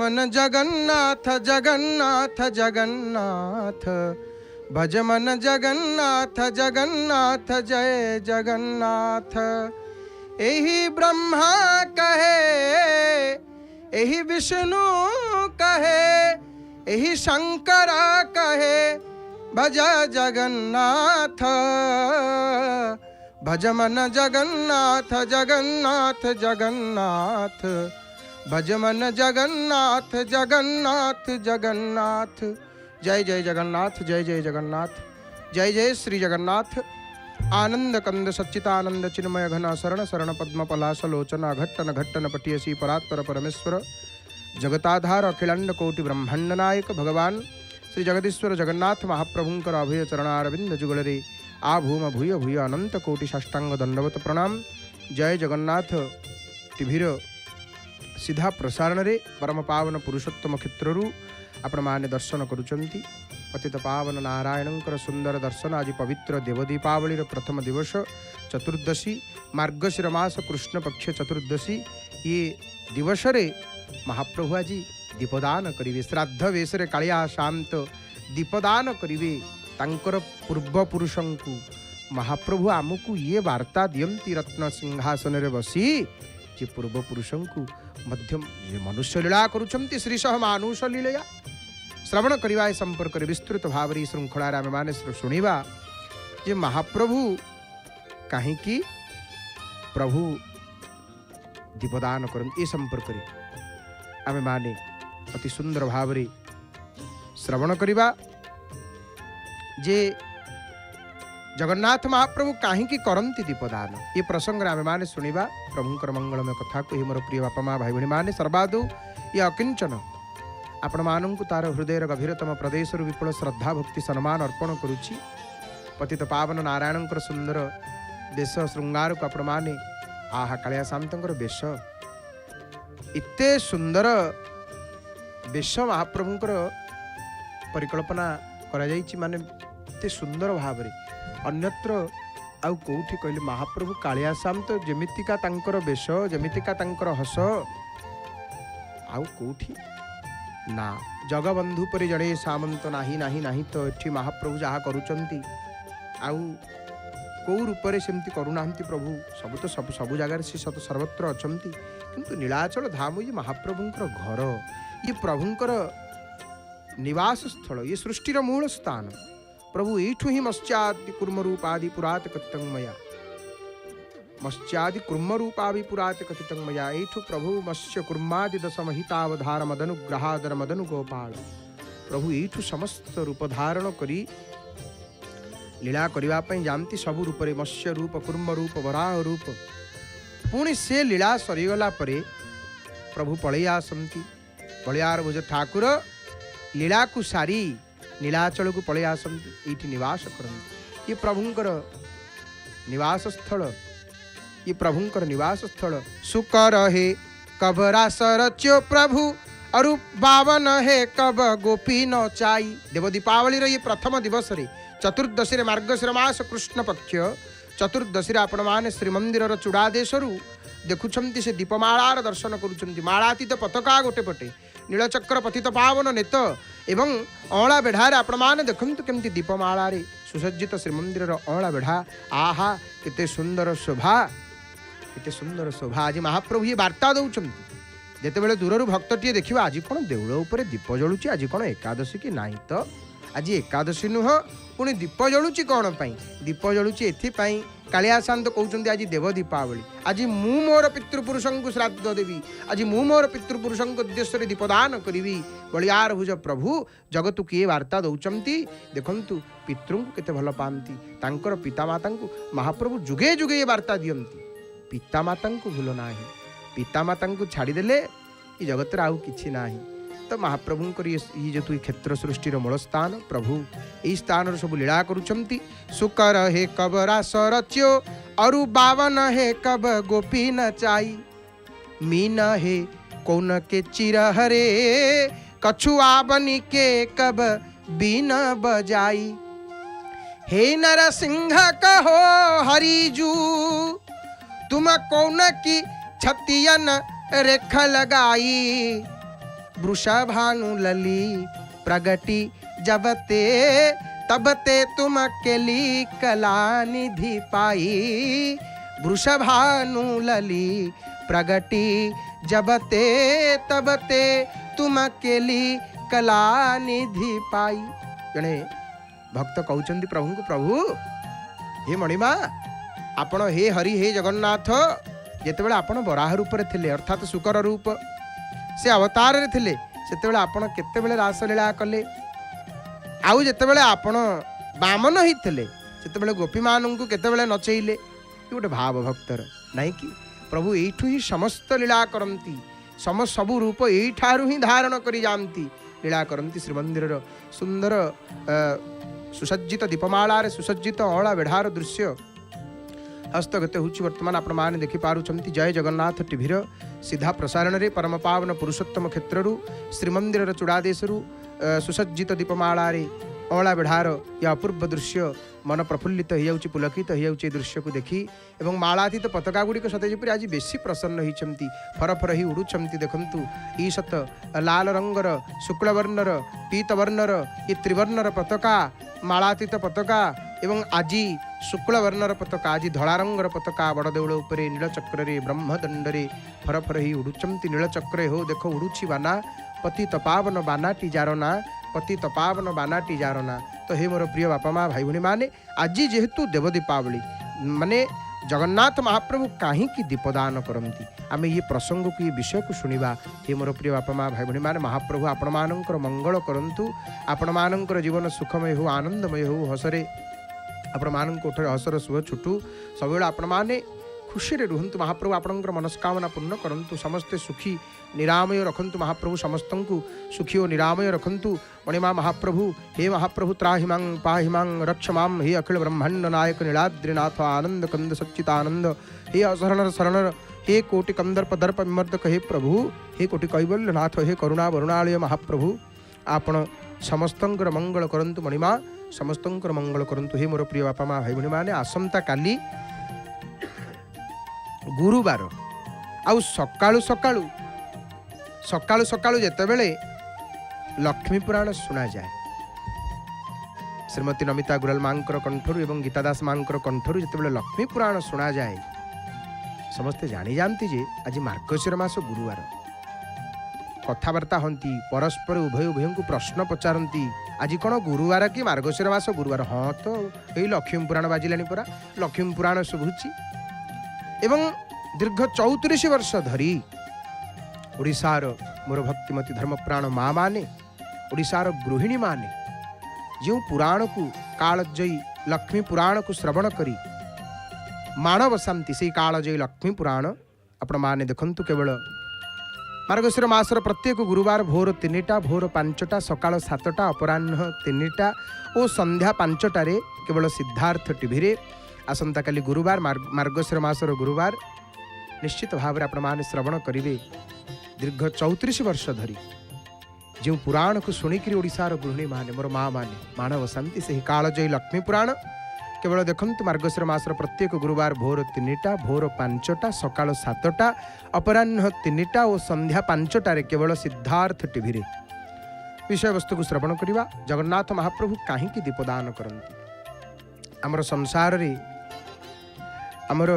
मन जगन्नाथ जगन्नाथ जगन्नाथ, भज मन जगन्नाथ जगन्नाथ जय जगन्नाथ। एहि ब्रह्मा कहे, एहि विष्णु कहे, एहि शंकर कहे, भज जगन्नाथ। भज मन जगन्नाथ जगन्नाथ जगन्नाथ, भज मन जगन्नाथ जगन्नाथ जगन्नाथ। जय जय जगन्नाथ, जय जय जगन्नाथ, जय जय श्री जगन्नाथ। आनंद कंद सच्चितानंद चिन्मय घन शरण शरण पद्म पलाश लोचन घट्टन घट्टन पटियसी परात्पर परमेश्वर जगताधार अखिलांड कोटि ब्रह्मांड नायक भगवान श्री जगदीश्वर जगन्नाथ महाप्रभुंकर अभय चरणारविंद जुगलरे आ भूम भूय भूय अनंत कोटि साष्टांग दंडवत प्रणाम। जय जगन्नाथ टीभीर सीधा प्रसारण रे परम पावन पुरुषोत्तम क्षेत्रु आपण माने दर्शन करुचंती। पतित पावन नारायणंकर सुंदर दर्शन। आज पवित्र देव दीपावली प्रथम दिवस चतुर्दशी मार्गशीर मास कृष्ण पक्ष चतुर्दशी। ये दिवस रे महाप्रभु आज दीपदान करिवे। श्राद्ध वेशरे कालिया शांत दीपदान करिवे तांकर पूर्व पुरुषंकु। महाप्रभु आमको ये वार्ता दियंती रत्न सिंहासन रे बसी जे पूर्व पुरुषंकु मध्यम ये मनुष्य लीला करुचंती। श्री सह मानुष लीलया श्रवण करिवा संपर्क विस्तृत भावरी श्रृंखला आम माने शुणिबा जे महाप्रभु कहीं प्रभु दीपदान करन ए संपर्क आम माने अति सुंदर भावरी श्रवण करिबा जे जगन्नाथ महाप्रभु कहीं करती दीपदान। ये प्रसंग आम माने शुणिबा प्रभुंकर मंगलमय कथा को। मोर प्रिय बापा माँ भाई भाई माने सर्वादु ये अकिंचन आपण मानू तार हृदय गभीरतम प्रदेश विपुल श्रद्धा भक्ति सम्मान अर्पण करुच्ची। पतित पावन नारायणंकर सुंदर देश श्रृंगार को आपण माने आहा कालिया शांतर बेश एते सुंदर बेश महाप्रभुंकर परिकल्पना करा जायछि माने एते सुंदर भाव रे। अन्यत्र आउ कोठी कहले महाप्रभु कालिया शांत जेमितिका तांकर बेश जेमितिका तांकर हस आउ कोठी ना। जगबंधु पर जड़े सामंत नाही नाही नाही तो एठी महाप्रभु जहा करूचंती आउ को रूप से सेमती करूनांती प्रभु। सब तो सब जगार से सर्वत्र अछंती किंतु नीलाचल धाम ये महाप्रभुंकर घर ये प्रभुंकर निवास स्थल ये सृष्टिर मूल स्थान। प्रभु एठु ही मत्स्यादि कुर्म रूपादि पुरात कथितं मया मत्स्यादि कुर्म रूपादि पुरात कथितं मया। एठु प्रभु मत्स्य कुर्मादि दशमहितावधार मदनुग्रहादर मदनु गोपाल। प्रभु एठु समस्त रूप धारण करी लीला करबा पई जानती। सब रूप रे मत्स्य रूप कुर्म रूप वराह रूप पुणी से लीला सरीगला परे प्रभु पळै आसंती। बलियार भुज ठाकुर लीला को सारी नीलाचल को पळै आसंती एठी निवास करंती। ये प्रभुंकर निवास स्थल ये प्रभुंकर निवास स्थल। सुकर हे कब रास रच्यो प्रभु अरु बावन हे कब गोपी न चाई। देव दीपावली ये प्रथम दिवस रे चतुर्दशी रे मार्गशीर मास कृष्ण पक्ष चतुर्दशी आपण माने श्रीमंदिर चूड़ादेशरु देखुछंती से दीपमालार दर्शन करुछंती। मालातीत पताका गोटे पटे नीलचक्र पतित पावन नेत एवं अँला बेढ़ार आपण माने देखंतु केमती दीपमाला रे सुसज्जित श्रीमंदिर अँला बेढ़ा आहा केते सुंदर शोभा केते सुंदर शोभा। आज महाप्रभु ये वार्ता दौचंती जेतेबेले दूररु भक्तटिए देखिबा आज कोन देउळ उपरे दीप जळुची आज कोन एकादशी कि नाही तो आज एकादशी नुह पुणी दीप जळुची कोन पई दीप जळुची एथि पई कालिया शांत कहउचंती आज देव दीपावली। आज मु मोर पितृपुरुषंकु श्राद्ध देवी आज मु मोर पितृपुरुषंक उद्देश्य रे दीपदान करिवि। बलियार भुज प्रभु जगतु किए वार्ता दौचंती देखंतु पितृंकु केते भल पांती तांकर पितामातांकु महाप्रभु जुगे जुगे ये वार्ता दियंती। पितामातांकु भूल नाही पितामातांकु छाड़ी देले ये जगत रे आउ किछि नाही। तो महाप्रभुंकर ये जो तु क्षेत्र सृष्टिर मूल स्थान प्रभु यही स्थान सब लीला करुछंती। सुकर हे कब रास रच्यो अरु बावन हे कब गोपी न चाई। मीन हे कौन के चिर हरे कछुआ बनी के कब बीन बजाई। हे नरसिंह कहो हरिजू तुम कौन की छतियन रेख लगाई। वृषभानु लली प्रगति जब ते तब ते तुम अकेली कला निधि पाई। वृषभानु लली प्रगति जब ते तब ते तुम अकेली कला निधि पाई। जने भक्त कहउचंदी प्रभु को, प्रभु हे मणिमा आपण हे हरि हे जगन्नाथ जेतेबेले आपण वराह रूप रे थिले अर्थात शुकर रूप से अवतार रे थिले सेतेबेले आपण केतेबेले रासलीला कले। आउ जेतेबेले आपण बामन ही थिले सेतेबेले गोपी माननकु केतेबेले नचैले। गोटे भाव भक्तर नहीं कि प्रभु एठु ही समस्त लीला करंती, सबु रूप एठारु ही धारण करी जानती, लीला करंती। श्रीमंदिर सुंदर सुसज्जित दीपमाला सुसज्जित अला बेढ़ार दृश्य हस्तगत होची वर्तमान आपण माने देखि पारुछंती। जय जगन्नाथ टीवीर सीधा प्रसारण रे परम पावन पुरुषोत्तम क्षेत्रु श्रीमंदिर चूड़ादेशरु सुसज्जित दीपमाला अला बेढ़ार या अपूर्व दृश्य मन प्रफुल्लित हो जाउची, पुलकित हो जाउची दृश्य को देखी। एवं मालातीत पताका गुड़िक सते जेपरि आज बेसी प्रसन्न होइछंती, फरफर ही उड़ुछंती। देखंतु ई सत लाल रंगर शुक्ल वर्णर पीत वर्णर ये त्रिवर्णर पताका मालातीत पताका एवं आज शुक्ल वर्णर पताका आज धला रंगर पताका बड़देउल उपरे नीलचक्र रे ब्रह्मदंडरे फरफर ही उड़ुछंती। नीलचक्र हो देखो उड़ुची बाना पतित पावन बानाटी जारना, पतित पावन बानाटी जारना। तो हे मोर प्रिय बापा माँ भाई भणी माने आज जेहेतु देव दीपावली माने जगन्नाथ महाप्रभु कहीं दीपदान करती आम ये प्रसंग को ये विषय को शुणा। हे मोर प्रिय बापा माँ भाई भणी माने महाप्रभु आपण मानकर मंगल करंतु, आपण मानकर जीवन सुखमय हो, आनंदमय हो, हसरे आपण मानक उठे हसर सुह छुटू, सब आपण माने खुशी रे रुहंतु। महाप्रभु आपणकर मनस्कामना पूर्ण करंतु, समस्ते सुखी निरामय रखंतु। महाप्रभु समस्तंकु सुखी और निरामय रखंतु। मणिमा महाप्रभु हे महाप्रभु त्राहि मां पाहि मां रक्ष मां हे अखिल ब्रह्मांड नायक नीलाद्रिनाथ आनंद कंद सच्चिदानंद हे असरणर शरणर हे कोटि कंदर्प दर्प विमर्दक हे प्रभु हे कोटि कैवल्यनाथ हे करुणा वरुणालय महाप्रभु आपण समस्तंकर मंगल करंतु। मणिमा समस्तंकर मंगल करंतु। हे मोर प्रिय बापा माँ भाई भणी माने आसंता काली गुरुवार आउ सकाळु सकाळु सकाळु सकाळु जेतेबेले लक्ष्मी पुराण सुना जाए, श्रीमती नमिता गुरल मांकर कंठरु एवं गीतादास मांकर कंठरु जेतेबेले लक्ष्मी पुराण सुना जाए समस्ते जानी जानती जे आज मार्गशीर मास गुरुवार। कथबार्ता हंती परस्पर उभय उभय को प्रश्न पचारती आज कौन गुरुवार कि मार्गशीर मास गुरुवार। हाँ तो यही लक्ष्मी पुराण बाजिलानी परा, लक्ष्मी पुराण शुभुची। एवं दीर्घ 34 वर्ष धरी ओडिशार मोर भक्तिमती धर्मप्राण माँ माने ओडिशार गृहिणी माने जो पुराण को कालजयी लक्ष्मी पुराण को श्रवण करी माण बसाती से कालजयी लक्ष्मी पुराण आपण माने देखंतु। केवल मार्गशीर मासर प्रत्येक गुरुवार भोर 3टा, भोर 5टा, सकाळ 7टा, अपराह्न 3टा और संध्या 5टा केवल सिद्धार्थ टीवी रे आसंता काली गुरुवार मार्गशीर मासर गुरुवार निश्चित भाव में आपण माने श्रवण करिवे। दीर्घ 34 वर्ष धरी जो पुराण को शुणिकी ओडिशार गृहिणी माने मोर माँ माने माण बसाती से कालजयी लक्ष्मी पुराण केवल देखंतु मार्गशीर मासर प्रत्येक गुरुवार भोर 3टा, भोर 5टा, सकाळ 7टा, अपराह्न 3टा और संध्या 5टा केवल सिद्धार्थ टीवी रे विषय वस्तु को श्रवण करिवा। जगन्नाथ महाप्रभु कहीं दीपदान करती आमर संसार रे आमर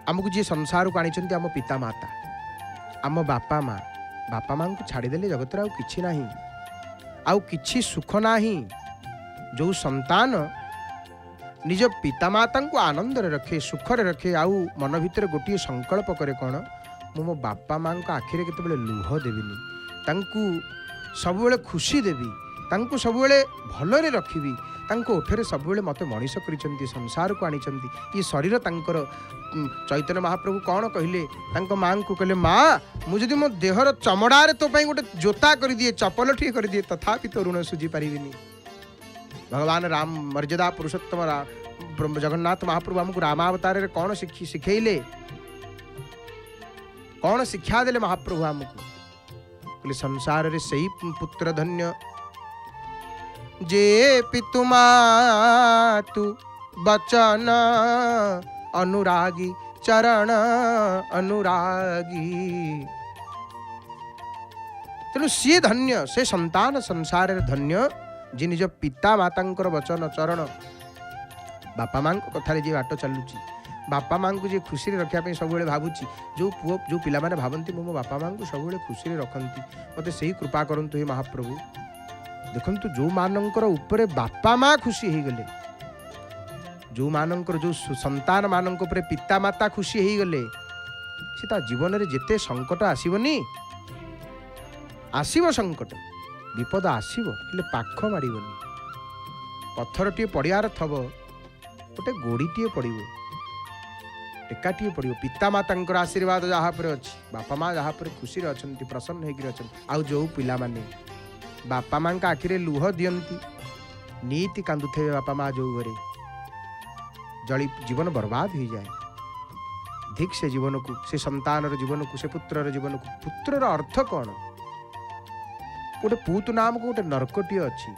आमको जी संसार को आनी आम पिता माता आम बापा माँ को छाड़देले जगत आउ किछि नाही, आउ किछि सुख नाही। जो संतान निज पिता माता को आनंद रखे सुखरे रखे आउ मन भितर गोटे संकल्प करे कौन मो बापा माँ आखिरे केतेबेले लुह देविनी, तांकु सबुबेले खुशी देवी, तांकु सबुबेले भलरे रखिबी, तांको ओठरे सबुबेले मते मनीष करिसंती संसार को आनिसंती। ये शरीर तांकर चैतन्य महाप्रभु कौन कहले तांको माँ को कहले माँ मुझे मो देहर चमड़ारे तो पाई गोटे जोता कर दिए चपल ठीक कर दिए तथापि तो ऋण सुझी पारिबिनी। भगवान राम मर्यादा पुरुषोत्तम जगन्नाथ महाप्रभु हमको रामावतार कौन शिखेले कौन शिक्षा देले महाप्रभु हमको बोले संसार रे सही पुत्र धन्य जे पितु मातु बचन अनुरागी चरण अनुरागी। तेणु सी धन्य से संतान संसार धन्य जी निज पिता मातांकर वचन चरण बापा माँ कथार जी बाट चलुची बापा माँ को जी खुशी रखापी सब भावुची जो पुओ जो पिला माने भावती मो बापा माँ को सब खुशी रखती मत से कृपा करंतु हे महाप्रभु देखंतु जो मानकर ऊपर बापा माँ खुशी हो गले जो मानकर जो संतान मानक ऊपर पिता माता खुशी हो गले से जीवन में जिते संकट आसबनी आसब संकट विपद आसब हेले पाख मारबनी पत्थर टे पड़ियार थब गोटे गोड़ीटे पड़ो टेकाटे पड़ो पिता माता आशीर्वाद जहाँ पर अच्छी बापा माँ जहाँ पर खुशी अच्छा प्रसन्न होकर आउ जो पिला माने बापा माँ आखिरे लुह दियंती नीति कांदुथे बापा माँ जो घरे जली जीवन बर्बाद हो जाए धिक से जीवन को से संतान जीवन को से पुत्र जीवन को पुत्र अर्थ कौन गोटे पूत नामक गोटे नरकटी अच्छी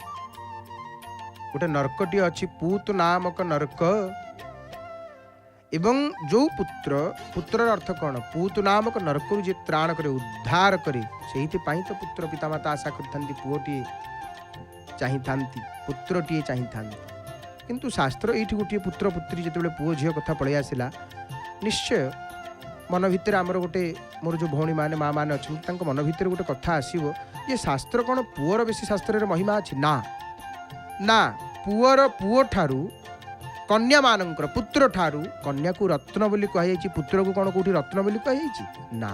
गोटे नरकटी अच्छी पूत नामक नरक एवं जो पुत्र पुत्र अर्थ कौन पूत नामक नरक जी त्राण करे उद्धार करे से तो पुत्र पिता माता आशा करथांती पुओटी चाही थांती पुत्रटीए चाही थांती किंतु शास्त्र ये गोटे पुत्र पुत्री जिते पुओ झील कथा पलि आसला निश्चय मन भितर आमर गोटे मोर जो भौणी माने माँ मैंने अच्छा मन भितर गोटे कथा आसो ये शास्त्र कौन पुअर बेसी शास्त्र महिमा अच्छी ना ना पुअर पुओ ठारू कन्या मानकर पुत्र ठारू कन्या को रत्न बोली कहुई पुत्र को कौन कौटी रत्न बोली कहुई ना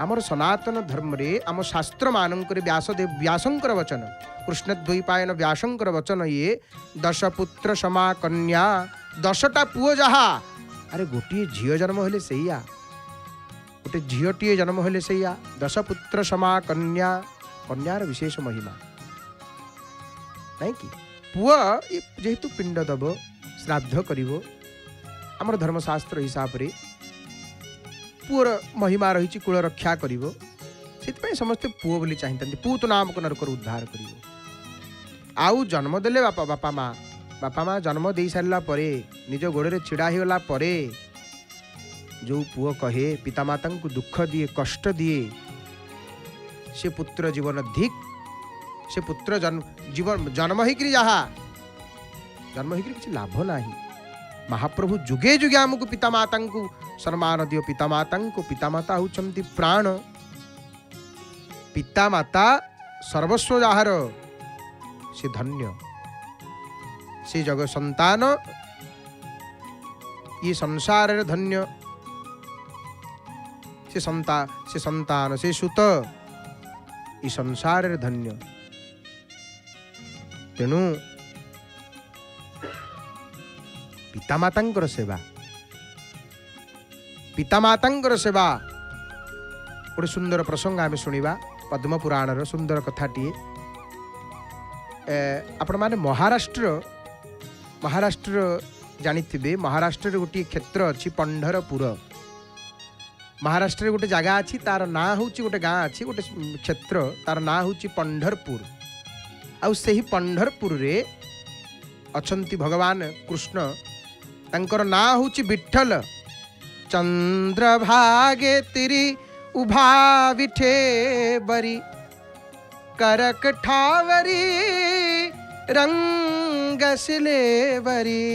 आमर सनातन धर्म रे आम शास्त्र मानकर व्यासदेव व्यासंकर वचन कृष्ण द्वैपायन व्यासंकर वचन ये 10 पुत्र समा कन्या 10टा पुओ जहा अरे गोटे झील जन्म हेले सैया गोटे झीलटीए जन्म हेले सैया 10 पुत्र समा कन्या कन्यार विशेष महिमा नहीं कि पुआ जेहेतु पिंड दब श्राद्ध करिवो आमर धर्मशास्त्र हिसाब रे पुअर महिमा रही कूल रक्षा करिवो से समस्ते पुओ बोली चाहते पूत नामक नरकर उद्धार करिवो आउ जन्म देले बापा माँ जन्म दे सारा परे निज गोड़े छिड़ा होगला परे जो पुओ कहे पिता माता को दुख दिए कष्ट दिए से पुत्र जीवन धिक से पुत्र जीवन जन्म होकर जहा जन्म होकर किसी लाभ नहीं महाप्रभु जुगे जुगे आमको पिता माता को सम्मान दियो पिता माता होचंती प्राण पिता माता सर्वस्व जार से धन्य से जग संतान ये संसार धन्य से संतान से सुत ये संसार धन्य तेणु पितामातांकर सेवा गोटे सुंदर प्रसंग आम शुणा पद्म पुराणर सुंदर कथाटीए आपण माने महाराष्ट्र जानिथिबे महाराष्ट्र गोटे क्षेत्र अच्छी पंढरपुर महाराष्ट्र गोटे जगह अच्छी तार ना हूँ गोटे गाँ अच्छी गोटे क्षेत्र तार ना हूँ पंढरपुर आउ सेही पंढरपुर रे अछंती भगवान कृष्ण तांकर ना हूँ विठ्ठल चंद्रभागे तिरी उभा विठे बरी करक ठावरी रंग सिलेवरी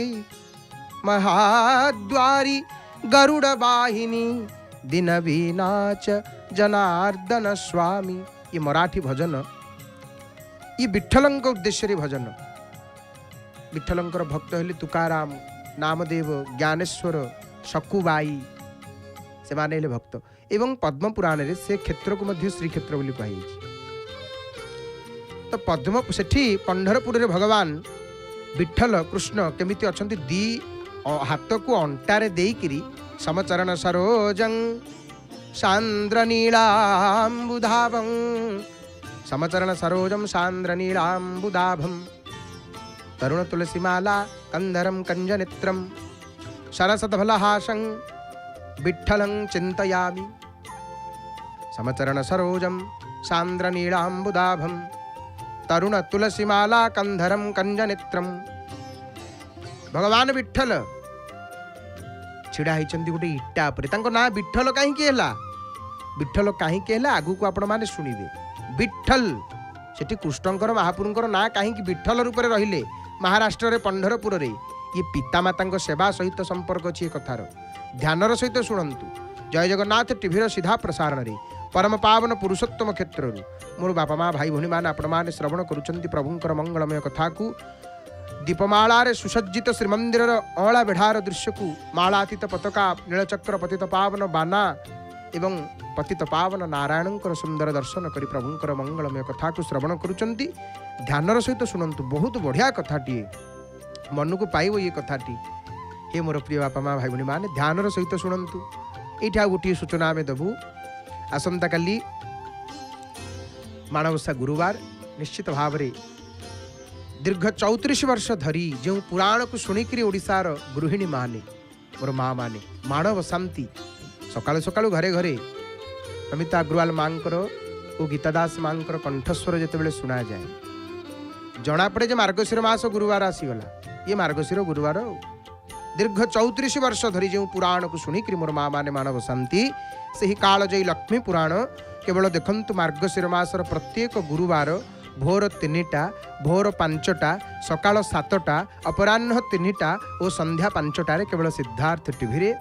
महाद्वारी गरुड़ वाहिनी दिन बीनाच जनार्दन स्वामी ये मराठी भजन ये विठ्ठलंक उद्देश्य भजन विठ्ठलंकर भक्त हेले तुकाराम नामदेव ज्ञानेश्वर सकुबाई से माने भक्त एवं पद्म पुराण रे से क्षेत्र को मध्य श्रीक्षेत्र बोली कही तो पद्म सेठी पंढरपुर रे भगवान विठ्ठल कृष्ण केमिति अछंती दी हाथ को अंटारे देइकिरी समचरण सरोजं सांद्र नीलांबुधाभं समचरण सरोजं सांद्र नीलांबुधाभं तरुण तुलसीमाला कंधरं कंजनेत्रं सरसदफलहासं विठ्ठलं चिन्तयामि समचरण सरोजं सांद्र नीलांबुधाभं तरुण तुलसीमाला कंधरं कंजनेत्रं भगवान विठ्ठल छिड़ा होती गोटे इटा पर ना विठ्ठल कहीं विठ्ठल कहीं आगु को आपण माने शुणिबे विठ्ठल सेठी कृष्णंकर महाप्रभुंकर ना कहीं विठ्ठल रूप में रहिले महाराष्ट्र पंढरपुर रे ये पितामाता सेवा सहित संपर्क अच्छी कथार ध्यानर सहित शुणु जय जगन्नाथ टीभीर सीधा प्रसारण रे परम पावन पुरुषोत्तम क्षेत्र मोर बापा माँ भाई भौणी मैंने आपण मैंने श्रवण करुँच प्रभुंकर मंगलमय कथा को दीपमालार सुसज्जित श्रीमंदिर अला बेढ़ार दृश्य को मालातीत पताका नीलचक्र पतित पावन बाना एवं पतित पावन नारायणकर सुंदर दर्शन करी प्रभुंकर मंगलमय कथा को श्रवण करुँच ध्यानर सहित शुणु बहुत बढ़िया कथाटीए मन को पाइब ये कथाटी हे मोर प्रिय बापा माँ भाई भौणी मैंने ध्यानर सहित शुणु ये गोटे सूचना आम देवु आसंता काली माणवसा गुरुवार निश्चित भाव में दीर्घ 34 वर्ष धरी जो पुराण को शुणिक ओडिशार गृहिणी माने मोर माँ माने माणव शांति सकाळु सकाळु घरे घरे अमिता अग्रवाल मांकर और गीतादास मांकर कंठस्वर जिते शुणा जाए जना पड़े जे मार्गशीर मास गुरुवार आसीगला ये मार्गशीर गुरुवार दीर्घ 34 वर्ष धरी जो पुराण को शुणिक मोर माँ माने मानव शांति से ही कालजयी लक्ष्मी पुराण केवल देखंतु मार्गशीर मासर प्रत्येक गुरुवार भोर 3टा भोर 5टा सकाळ 7टा अपराह्न 3टा और संध्या 5टारे केवल सिद्धार्थ टीवी रे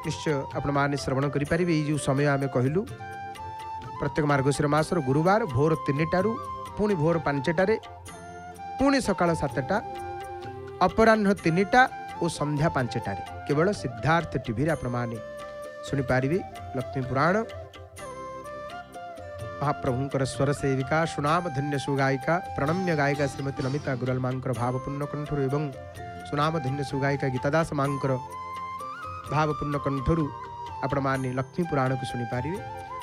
निश्चय आपण माने श्रवण करि परिबे। जो समय आमे कहलु प्रत्येक मार्गशीर मासर गुरुवार भोर 3टारू पुणी भोर 5टारे पुणी सकाळ 7टा अपराह्न 3टा और संध्या 5टारे केवल सिद्धार्थ टीवी रे आपण माने सुनि पारिबे लक्ष्मी पुराण। महाप्रभुंकर स्वर सेविका सुनाम धन्य सुगायिका प्रणम्य गायिका श्रीमती नमिता गुरल मांकर भावपूर्ण कंठरू एवं सुनाम धन्य सुगायिका गीतादास मांकर भावपूर्ण कंठरू आपण माने लक्ष्मी पुराण को शुणी पारिबे।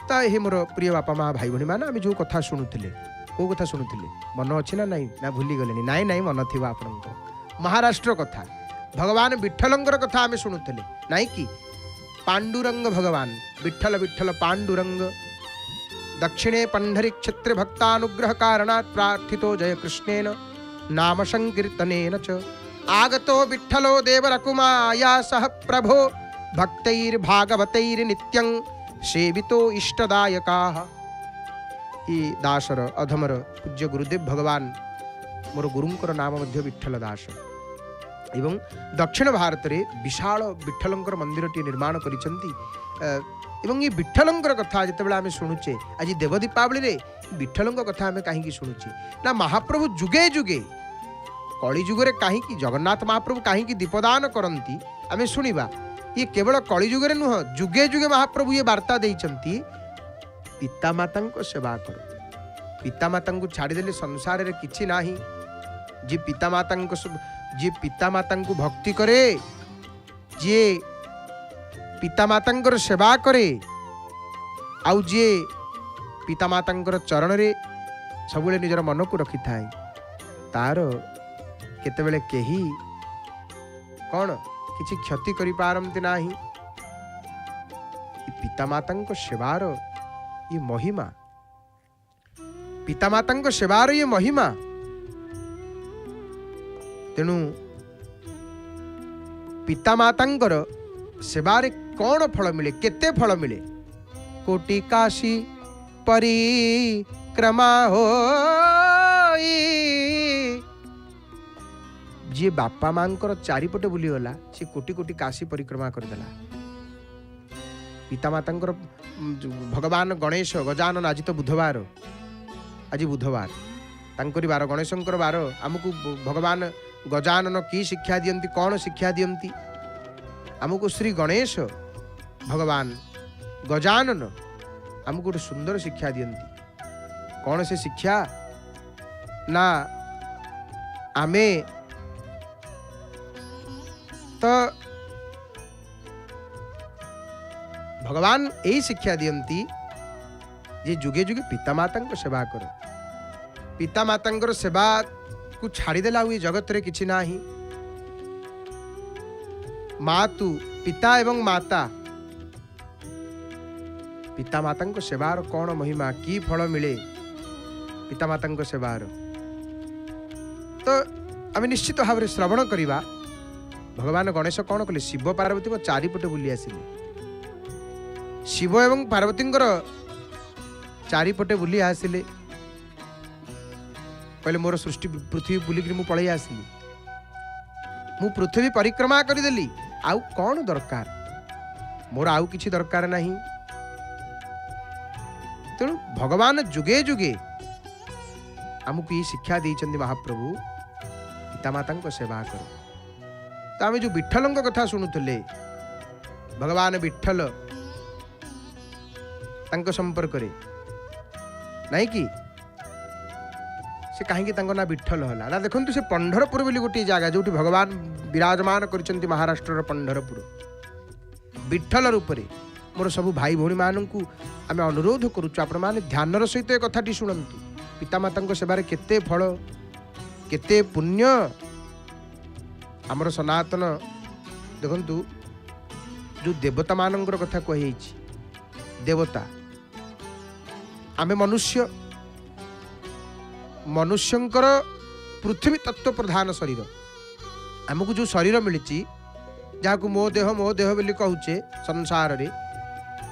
तो ये मोर प्रिय बापा माँ भाई भौणी मैंने आम जो कथा शुणुले कौ कथा शुणुले मन अच्छी ना नाई ना भूली गले नाई नाई मन थी आपण महाराष्ट्र कथा भगवान विठ्ठलंकर कथा आम शुणुले नाई कि पांडुरंग भगवान विठ्ठल विठ्ठल पांडुरंग दक्षिणे पंढरी क्षेत्र भक्तानुग्रह कारणात् प्रार्थितो जय कृष्णेन नाम संकीर्तनेन च आगतो विठ्ठलो देवरकुमाया सह प्रभो भक्तैर्भागवतैर् नित्यं सेवितो इष्टदायकाः। ई दासर अधमर पूज्य गुरुदेव भगवान मोर गुरुंकर नाम मध्य विठ्ठल दास एवं दक्षिण भारत रे विशाल विठ्ठलंकर मंदिरटी निर्माण करिसंती एवं ये विठ्ठलंकर कथा जितेबाला आम शुणुचे आज देव दीपावली रे विठ्ठलंक कथा आम कहीं शुणुचे ना महाप्रभु जुगे जुगे कली जुगरे कहीं जगन्नाथ महाप्रभु कहीं दीपदान करती आम शुणा ये केवल कली जुगरे नुह जुगे जुगे महाप्रभु ये वार्ता देइचंती पितामाता सेवा कर पितामाता छाड़देले संसार रे किछि नाही जे पितामाता भक्ति करे जे पितामाता सेवा करे आउ जे पितामाता चरण रे सबुले निजर मन को रखि थाए तार केतेबेले केही कौन किछि क्षति करि पारंती नाही। पितामाता सेवार ये महिमा पितामाता सेवार ये महिमा तेणु पितामातांकर सेवारे कौन फल मिले केते फल मिले कोटि काशी परिक्रमा हो जी बापा मांकर चारिपटे बुलीगला सी कोटि कोटि काशी परिक्रमा करदेला। पितामातांकर भगवान गणेश गजानन आज तो बुधवार आज बुधवार तांकरी बार गणेशंकर बार आमको भगवान गजानन की शिक्षा दियंती कौन शिक्षा दियंती आमको श्री गणेश भगवान गजानन आमको गोटे सुंदर शिक्षा दियंती कौन से शिक्षा ना आमे तो भगवान यही शिक्षा दियंती जे जुगे जुगे पितामाता सेवा कर पितामाता सेवा को छाड़देला हुई जगत रे किछि नाही। मातु पिता एवं माता पितामाता सेवार कौन महिमा की फल मिले पितामाता सेवार तो आम निश्चित भाव में श्रवण करवा। भगवान गणेश कौन कले शिव पार्वती को चारिपटे बुली आसिले शिव एवं पार्वती चारिपटे बुली आसिले कहले मोर सृष्टि पृथ्वी बुलिक मु पलि आसिली मु पृथ्वी परिक्रमा करदेली आउ कौन दरकार मोर आउ किछि दरकार नहीं। तेणु भगवान जुगे जुगे आमको ये शिक्षा देइछन्ति महाप्रभु पितामाता सेवा कर। तो आम जो विठ्ठल कथा शुणुले भगवान विठ्ठल संपर्क नहीं कि से कहीं ना विठ्ठल है ना देखो से पंढरपुर बोली गोटे जगह जो भगवान विराजमान कर महाराष्ट्र पंढरपुर विठ्ठल रूप में मोर सब भाई भौणी मानू आम अनुरोध करुँ ध्यान सहित कथाटी शुणु पितामाता सेवार केते फल केते पुण्य आमर सनातन देखंतु जो देवता मानकर कथा कही देवता आमे मनुष्य मनुष्यंकर पृथ्वी तत्व प्रधान शरीर आमको जो शरीर मिली जहाँ को मो देह बोली कहूचे संसार रे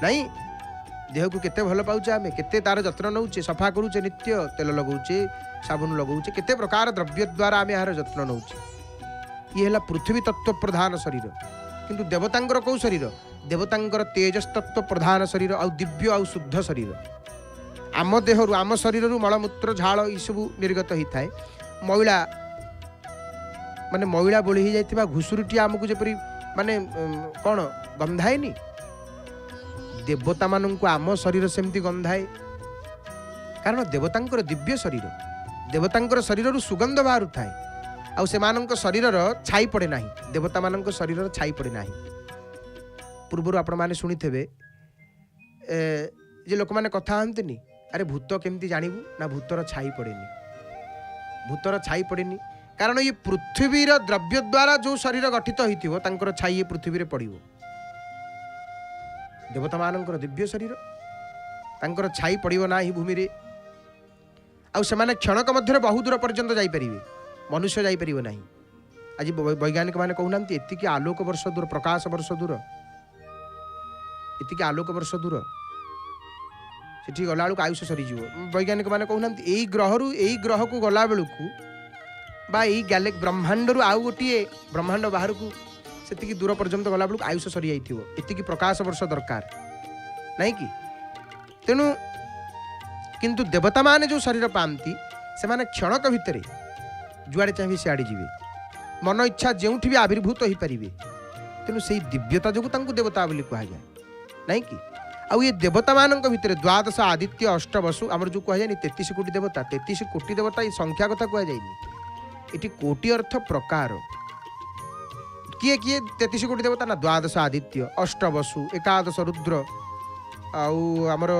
नहीं देह को केते भल पाऊचे आमे केते तार जत्न नौचे सफा करूचे नित्य तेल लगाऊचे साबुन लगाऊचे केते प्रकार द्रव्य द्वारा आमे यार जत्न नौचे ये है पृथ्वी तत्व प्रधान शरीर किंतु देवतांकर कौ शरीर देवतांकर तेजस तत्व प्रधान शरीर आ दिव्य आ शुद्ध शरीर आम देहरु आम शरीर मलमूत्र झाड़ ये सब निर्गत होता है मैला माने मैला बोली ही जाइथिबा घुसुरीटी आमको जेपरी माने कौन गंधाएनी देवता मानू आम शरीर सेमती गंधाए कारण देवतांकर दिव्य शरीर देवतांकर शरीर सुगंध बाहर थाए आउ से शरीर छाई पड़े ना देवता मान शरीर छाई पड़े ना पूर्वर आपण मैंने शुणी थे जे लोक मैंने कथा हंतनी अरे भूत केमती जानबू ना भूतर छाई पड़ेनी भूतर छाई पड़ेनी कारण ये पृथ्वीर द्रव्य द्वारा जो शरीर गठित होता छाई ये पृथ्वी पड़ो देवता मानकर दिव्य शरीर तांकर छाई पड़ो ना ही भूमि आउ से क्षणक मध्य बहुत दूर पर्यंत जापरेंगे मनुष्य जापर ना आज वैज्ञानिक मैंने कहना एतिकी आलोक वर्ष दूर प्रकाश वर्ष दूर एतिकी आलोक वर्ष दूर से गला बेलू आयुष सरीज वैज्ञानिक मैंने कहना यही ग्रहरु यही ग्रह को गला बेलू बा यही गैले ब्रह्मांड रु आउ गोटे ब्रह्मांड बाहर को से दूर पर्यंत गला बेलू आयुष सरी जाती प्रकाश वर्ष दरकार नहीं कि तेणु किंतु देवता माने जो शरीर पाती से क्षणक भितर जुआड़े चाहिए सियाड़े जी मन इच्छा जो भी आविर्भूत हो पारे तेणु से दिव्यता जो देवता बोली कह जाए नहीं कि आउ ये देवता मान भितर द्वादश आदित्य अष्ट वसु आम जो कह जाए 33 कोटी देवता 33 कोटी देवता ये संख्या कथा कह जाए ये कोटि अर्थ प्रकार किए किए 33 कोटी देवता ना द्वादश आदित्य अष्ट वसु एकादश रुद्र आमर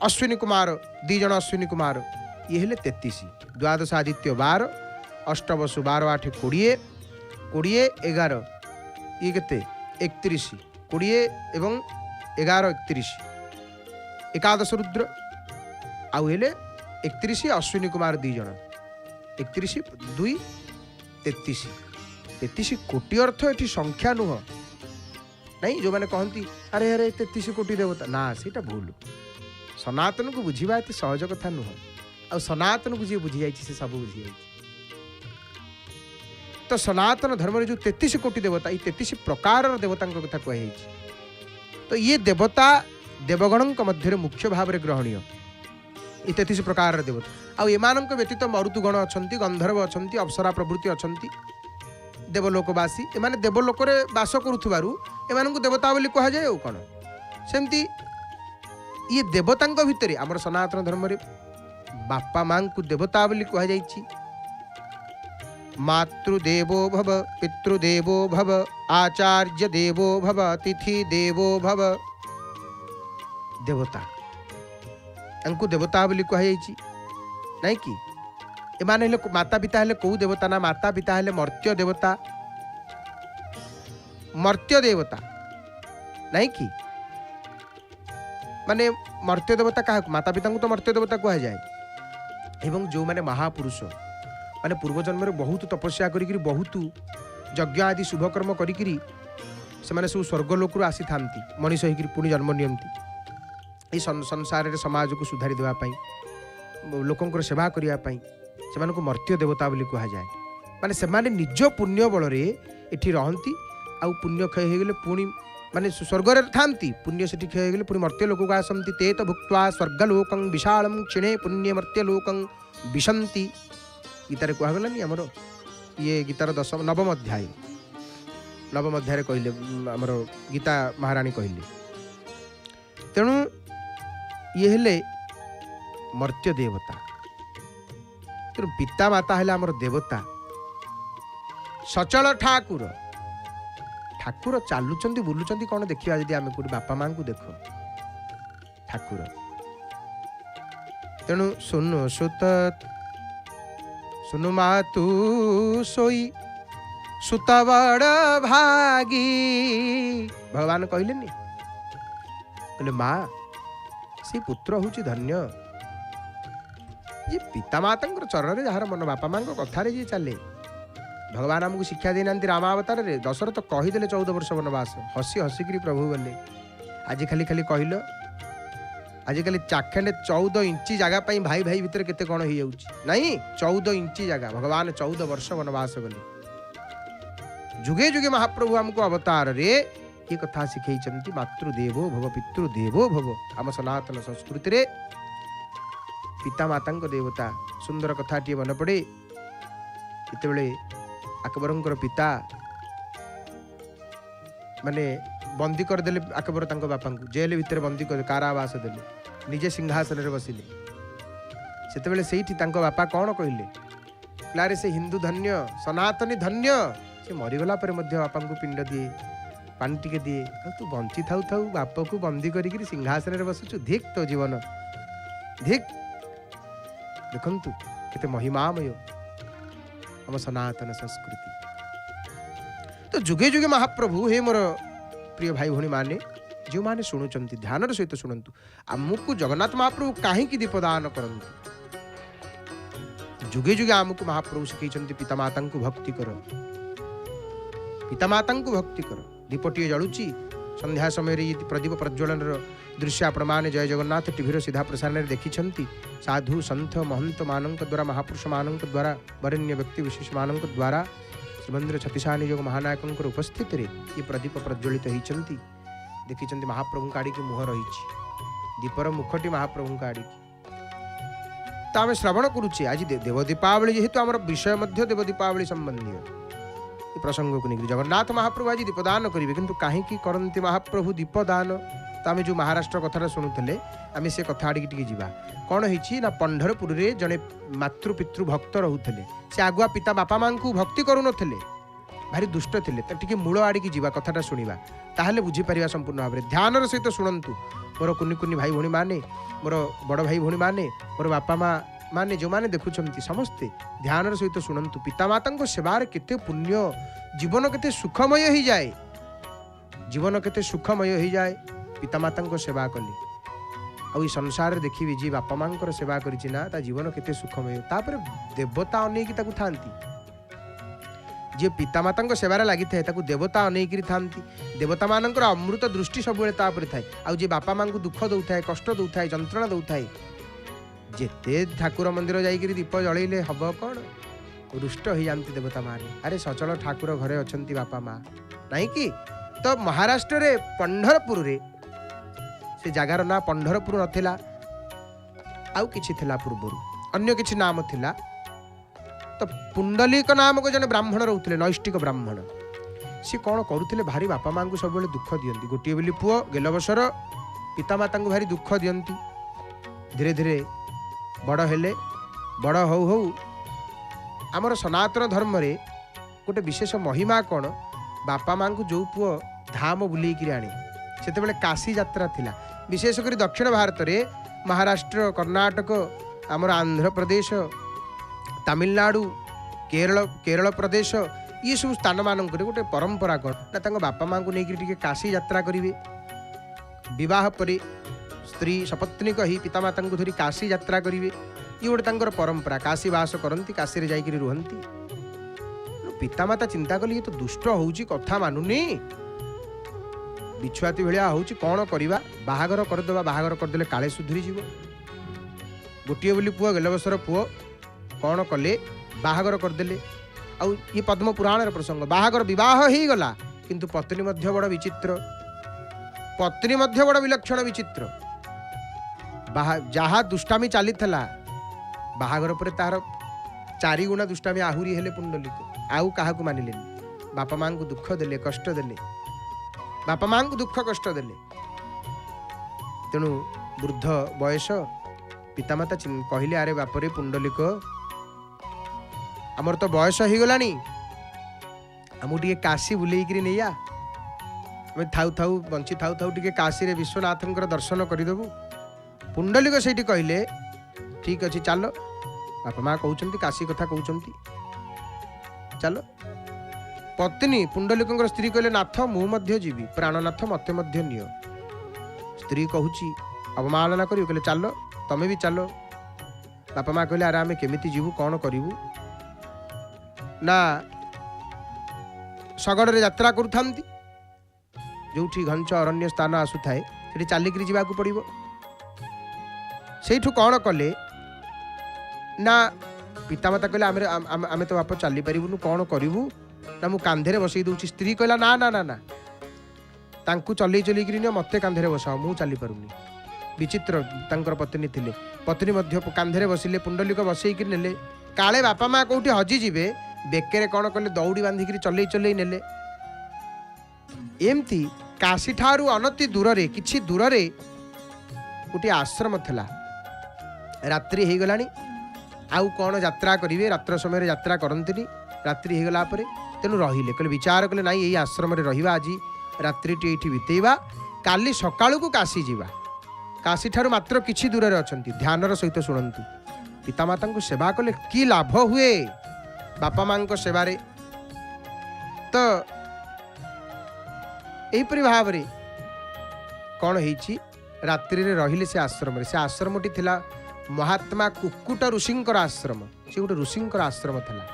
अश्विनी कुमार 2 जन अश्विनी कुमार ये हेले 33 द्वादश आदित्य 12 अष्ट वसु 12 8 20 20 11 ये केते 31 20 एवं 11 31 एकादश रुद्र आउ हेले 31 अश्विनी कुमार 2 जन 31 2 33 33 कोटी अर्थ ये संख्या नुह नहीं जो मैंने कहती अरे अरे 33 कोटी देवता ना सीटा भूल सनातन को बुझा एत सहज कथा नुह आ सनातन को जी बुझी जाइए से सब बुझी जाइए तो सनातन धर्म जो 33 कोटी देवता ये 33 प्रकार देवता कथा कही तो ये देवता देवगण मध्य मुख्य भाव में ग्रहणीय ये 33 प्रकार देवता आम व्यतीत मरुतुगण अच्छा गंधर्व अच्छा अप्सरा प्रभृति अच्छा देवलोकवासी एमाने देवलोक बास करुथुबारु एमानंकु देवता बोली कह जाए कौन सेमती ये देवता भितर आमर सनातन धर्म रे बापा माँ को देवता बोली कह जाइछि मातृदेवो भव पितृदेवो भव आचार्य देवो भव अतिथि देवो भव देवता अंकु देवता बोली कह जाइछि नहीं कि एमाने हेले माता पिता हेले कौ देवता ना माता पिता हेले मर्त्य देवता नहीं कि माने मर्त्य देवता क्या माता पिता को तो मर्त्य देवता कह जाए एवं जो माने महापुरुष माने पूर्वजन्म बहुत तपस्या करी बहुत यज्ञ आदि शुभकर्म करी से माने सब स्वर्गलोक आसी था मनीष होकर पुणी जन्म नियंती ये संसार समाज को सुधारी देवाई लोकंर सेवा करने से मर्त्य देवता बोली कह जाए माने से निज पुण्य बल एठी रहती आउ पुण्य क्षय हो गले पुणी माने स्वर्ग थांती पुण्य से क्षय हो गले पुणी मर्त्य लोक को आसती ते तो भुक्त्वा स्वर्गलोकं विशालम क्षिणे पुण्य मर्त्य लोकं विशंति गीतार कहगलानी आमर ये गीतार नवम अध्याय कहले आमर गीता महाराणी कहले तेणु ये हेले मर्त्य देवता तेणु पिता माता हेले आमर देवता सचल ठाकुर ठाकुर चलुंट बुलूं कौन देखा जदि आम कौट बापा माँ को देख ठाकुर तेणु सुनु सुत सुनु मा तू सोई सुत बड़ भागी भगवान कहले कहले माँ से पुत्र हूँ धन्य ये पिता माता चरण जार मन बापा माँ कथार जी चले भगवान आमको शिक्षा देना रामावतार रे दशरथ कहीदे 14 वर्ष वनवास हसी हसिकी प्रभु गले आज खाली खाली कहल आजिकल चाखेंडे 14 इंची जगह भाई भाई भितर केते कौन हो नहीं 14 इंची जगह भगवान 14 वर्ष वनवास गले जुगे जुगे महाप्रभु आमको अवतार रे ये कथा शिखई मातृदेवो भव पितृदेवो भव आम सनातन संस्कृति रे पिता माता देवता सुंदर कथा टी मन पड़े इतबेले अकबरंकर पिता माने बंदी करदेले अकबर तांको बापा को जेल भितर बंदी कर कारावास देले निजे सिंहासन रे बसिले सेतेबेले सेठी तांको बापा कौन कहले क्लारे से हिंदू धन्य सनातनी धन्य से मरीगला पर मध्य बापा को पिंड दिए पानी टिके दिए तू बंची थाउ थाउ बाप को बंदी करी सिंहासन रे बसुचु धिक तो जीवन धिक देखंतु केते महिमामय हम सनातन संस्कृति तो जुगे जुगे महाप्रभु हे मोर प्रिय भाई भौणी माने जो माने शुणुचंती ध्यान सहित शुणु आमको जगन्नाथ महाप्रभु कहीं दीपदान करंतु जुगे जुगे आमको महाप्रभु शिखई पिता माता को भक्ति कर पिता माता को भक्ति कर दीपटी जलुची संध्या समय प्रदीप प्रज्वलन दृश्य आपण मैंने जय जगन्नाथ टीवी सीधा प्रसारण देखी साधु संत महंत मान द्वारा महापुरुष मान द्वारा वरेण्य व्यक्ति विशेष मान द्वारा श्रीमंदिर छत्तीसानी योग महानायक उपस्थित रे ये प्रदीप प्रज्वलित होती देखी महाप्रभु आड़ी की मुह रही दीपर मुखटी महाप्रभु आड़ी तो आम श्रवण करुचे आज देव दीपावली जेहेतु आम विषय देव दीपावली संबंधी प्रसंग को लेकर जगन्नाथ महाप्रभु आज दीपदान करेंगे किंतु कहीं करती महाप्रभु दीपदान तो आम जो महाराष्ट्र कथा शुणुले आम से कथा आड़ी टी जा कौन हो पंढरपुर रे जड़े मातृ पितृ भक्त रोते से आगुआ पिता बापा माँ को भक्ति करून भारी दुष्ट थे टे मूल आड़ी जा कथाटा शुणा ताहले बुझीपर संपूर्ण भाव में ध्यान सहित शुणु मोर कुनि कुनि भाई भौणी माने मोर बड़ भाई भौणी माने मोर बापा माँ माने जो माने देखुंत समस्ते ध्यान सहित शुणु पिता माता सेवार केते पुण्य जीवन केते सुखमय हो जाए जीवन केते सुखमय हो जाए पिता माता सेवा कली आ संसार देखी जी बापा माँ सेवा करना जीवन केते सुखमय तापर देवता अनेक था जी पिता माता सेवार लगी थाए देवता अनेक था देवता मान अमृत दृष्टि सब थाए आ बापा माँ को दुख दौ था कष्ट दौ था जंत्रणा दौ था जेते ठाकुर मंदिर जाइए दीप जलैले हम कौन रुष्ट हो जाती देवता माने अरे सचल ठाकुर घरे अच्छा बापा माँ नहीं कि तो महाराष्ट्र रे पंढरपुर रे से जगार ना पंढरपुर नथिला आउ किछि थिला पूर्व अन्य किछि नाम थिला तो पुंडलिक नाम को जने ब्राह्मण रोते नैष्टिक ब्राह्मण सी कौन करुले भारी बापा माँ को सब दुख दियंती गोटे बोली पुओ गेल वर्षर पिता माता को भारी दुख दियंती धीरे धीरे बड़ हेले बड़ हौ हौ आमर सनातन धर्म रे गोटे विशेष महिमा कौन बापा माँ को जो पुओ धाम बुलेकी आने से काशी यात्रा थिला विशेषकर दक्षिण भारत रे महाराष्ट्र कर्नाटक आमर आंध्र प्रदेश तमिलनाडु केरल प्रदेश ये सब स्थान मानक गोटे परंपरा कौन ना बापा माँ को लेकर काशी यात्रा करेंगे विवाह पर स्त्री सपत्नीक ही पिता माता को धरी काशी यात्रा करेंगे ये गोटे परंपरा काशी बास करती काशी रे जाइकरी रुहंती पिता माता चिंता कली ये तो दुष्ट होउची कथा मानुनी ବିଛୁଆତି ଭଳିଆ ହେଉଛି କ'ଣ କରିବା, ବାହାଘର କରିଦେବା, ବାହାଘର କରିଦେଲେ କାଳେ ସୁଧୁରିଯିବ। ଗୋଟିଏ ବୋଲି ପୁଅ, ଗେଲ ବର୍ଷର ପୁଅ, କ'ଣ କଲେ, ବାହାଘର କରିଦେଲେ। ଆଉ ଇଏ ପଦ୍ମ ପୁରାଣର ପ୍ରସଙ୍ଗ। ବାହାଘର ବିବାହ ହେଇଗଲା, କିନ୍ତୁ ପତ୍ନୀ ମଧ୍ୟ ବଡ଼ ବିଚିତ୍ର, ପତ୍ନୀ ମଧ୍ୟ ବଡ଼ ବିଲକ୍ଷଣ ବିଚିତ୍ର। ଯାହା ଦୁଷ୍ଟାମି ଚାଲିଥିଲା, ବାହାଘର ପରେ ତାହାର 4 ଗୁଣା ଦୁଷ୍ଟାମି ଆହୁରି ହେଲେ ପୁଣ୍ଡଲିକ। ଆଉ କାହାକୁ ମାନିଲେନି, ବାପା ମାଙ୍କୁ ଦୁଃଖ ଦେଲେ, କଷ୍ଟ ଦେଲେ, ବାପା ମାଙ୍କୁ ଦୁଃଖ କଷ୍ଟ ଦେଲେ। ତେଣୁ ବୃଦ୍ଧ ବୟସ, ପିତାମାତା କହିଲେ, ଆରେ ବାପରେ ପୁଣ୍ଡଲିକ, ଆମର ତ ବୟସ ହେଇଗଲାଣି, ଆମକୁ ଟିକେ କାଶୀ ବୁଲେଇକିରି ନେଇଆ, ଆମେ ଥାଉ ଥାଉ ବଞ୍ଚି ଥାଉ ଥାଉ ଟିକେ କାଶୀରେ ବିଶ୍ୱନାଥଙ୍କର ଦର୍ଶନ କରିଦେବୁ। ପୁଣ୍ଡଲିକ ସେଇଠି କହିଲେ, ଠିକ୍ ଅଛି ଚାଲ, ବାପା ମା କହୁଛନ୍ତି, କାଶୀ କଥା କହୁଛନ୍ତି, ଚାଲ। ପତ୍ନୀ ପୁଣ୍ଡଲିକଙ୍କର ସ୍ତ୍ରୀ କହିଲେ, ନାଥ ମୁଁ ମଧ୍ୟ ଯିବି, ପ୍ରାଣନାଥ ମୋତେ ମଧ୍ୟ ନିଅ। ସ୍ତ୍ରୀ କହୁଛି, ଅବମାନନା କରିବୁ? କହିଲେ ଚାଲ, ତମେ ବି ଚାଲ। ବାପା ମା କହିଲେ, ଆରେ ଆମେ କେମିତି ଯିବୁ, କ'ଣ କରିବୁ? ନା ଶଗଡ଼ରେ ଯାତ୍ରା କରୁଥାନ୍ତି, ଯେଉଁଠି ଘଞ୍ଚ ଅରଣ୍ୟ ସ୍ଥାନ ଆସୁଥାଏ ସେଠି ଚାଲିକିରି ଯିବାକୁ ପଡ଼ିବ। ସେଇଠୁ କ'ଣ କଲେ ନା ପିତାମାତା କହିଲେ, ଆମେ ତ ବାପ ଚାଲିପାରିବୁନୁ, କ'ଣ କରିବୁ? ନା ମୁଁ କାନ୍ଧରେ ବସେଇ ଦେଉଛି। ସ୍ତ୍ରୀ କହିଲା, ନା ନା ନା ନା, ତାଙ୍କୁ ଚଲେଇ ଚଲେଇକିରି ନିଅ, ମୋତେ କାନ୍ଧରେ ବସାଅ, ମୁଁ ଚାଲିପାରୁନି। ବିଚିତ୍ର ତାଙ୍କର ପତ୍ନୀ ଥିଲେ, ପତ୍ନୀ ମଧ୍ୟ କାନ୍ଧରେ ବସିଲେ, ପୁଣ୍ଡଲିକ ବସେଇକିରି ନେଲେ। କାଳେ ବାପା ମା କୋଉଠି ହଜିଯିବେ, ବେକରେ କ'ଣ କଲେ, ଦଉଡ଼ି ବାନ୍ଧିକିରି ଚଲେଇ ଚଲେଇ ନେଲେ। ଏମିତି କାଶୀ ଠାରୁ ଅନତି ଦୂରରେ, କିଛି ଦୂରରେ ଗୋଟିଏ ଆଶ୍ରମ ଥିଲା। ରାତ୍ରି ହେଇଗଲାଣି, ଆଉ କ'ଣ ଯାତ୍ରା କରିବେ, ରାତ୍ର ସମୟରେ ଯାତ୍ରା କରନ୍ତିନି, ରାତ୍ରି ହେଇଗଲା ପରେ। ତେଣୁ ରହିଲେ, କହିଲେ, ବିଚାର କଲେ, ନାଇଁ ଏଇ ଆଶ୍ରମରେ ରହିବା, ଆଜି ରାତ୍ରିଟି ଏଇଠି ବିତେଇବା, କାଲି ସକାଳକୁ କାଶୀ ଯିବା। କାଶୀ ଠାରୁ ମାତ୍ର କିଛି ଦୂରରେ ଅଛନ୍ତି। ଧ୍ୟାନର ସହିତ ଶୁଣନ୍ତୁ, ପିତାମାତାଙ୍କୁ ସେବା କଲେ କି ଲାଭ ହୁଏ ବାପା ମାଙ୍କ ସେବାରେ। ତ ଏହିପରି ଭାବରେ କ'ଣ ହେଇଛି, ରାତ୍ରିରେ ରହିଲେ ସେ ଆଶ୍ରମରେ। ସେ ଆଶ୍ରମଟି ଥିଲା ମହାତ୍ମା କୁକ୍କୁଟ ଋଷିଙ୍କର ଆଶ୍ରମ। ସେ ଗୋଟେ ଋଷିଙ୍କର ଆଶ୍ରମ ଥିଲା।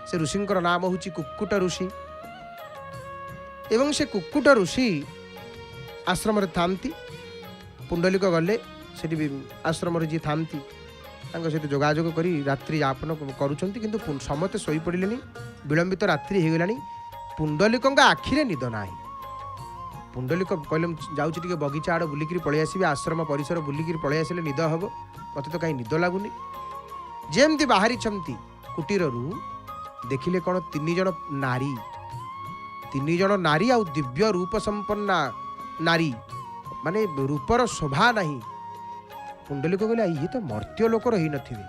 ସେ ଋଷିଙ୍କର ନାମ ହେଉଛି କୁକ୍କୁଟ ଋଷି। ଏବଂ ସେ କୁକ୍କୁଟ ଋଷି ଆଶ୍ରମରେ ଥାନ୍ତି। ପୁଣ୍ଡଲିକ ଗଲେ, ସେଠି ଆଶ୍ରମରେ ଯିଏ ଥାନ୍ତି ତାଙ୍କ ସହିତ ଯୋଗାଯୋଗ କରି ରାତ୍ରି ଯାପନ କରୁଛନ୍ତି। କିନ୍ତୁ ସମସ୍ତେ ଶୋଇପଡ଼ିଲେନି, ବିଳମ୍ବିତ ରାତ୍ରି ହେଇଗଲାଣି। ପୁଣ୍ଡଲିକଙ୍କ ଆଖିରେ ନିଦ ନାହିଁ। ପୁଣ୍ଡଲିକ କହିଲେ, ମୁଁ ଯାଉଛି ଟିକେ ବଗିଚା ଆଡ଼ ବୁଲିକିରି ପଳେଇ ଆସିବି, ଆଶ୍ରମ ପରିସର ବୁଲିକିରି ପଳେଇ ଆସିଲେ ନିଦ ହେବ, ମୋତେ ତ କାହିଁ ନିଦ ଲାଗୁନି। ଯେମିତି ବାହାରିଛନ୍ତି କୁଟୀରରୁ, ଦେଖିଲେ କ'ଣ 3 ଜଣ ନାରୀ, 3 ଜଣ ନାରୀ ଆଉ ଦିବ୍ୟ ରୂପ ସମ୍ପନ୍ନା ନାରୀ, ମାନେ ରୂପର ଶୋଭା ନାହିଁ। ପୁଣ୍ଡଲିକ କହିଲେ, ଇଏ ତ ମର୍ତ୍ତ୍ୟ ଲୋକର ହେଇନଥିବେ,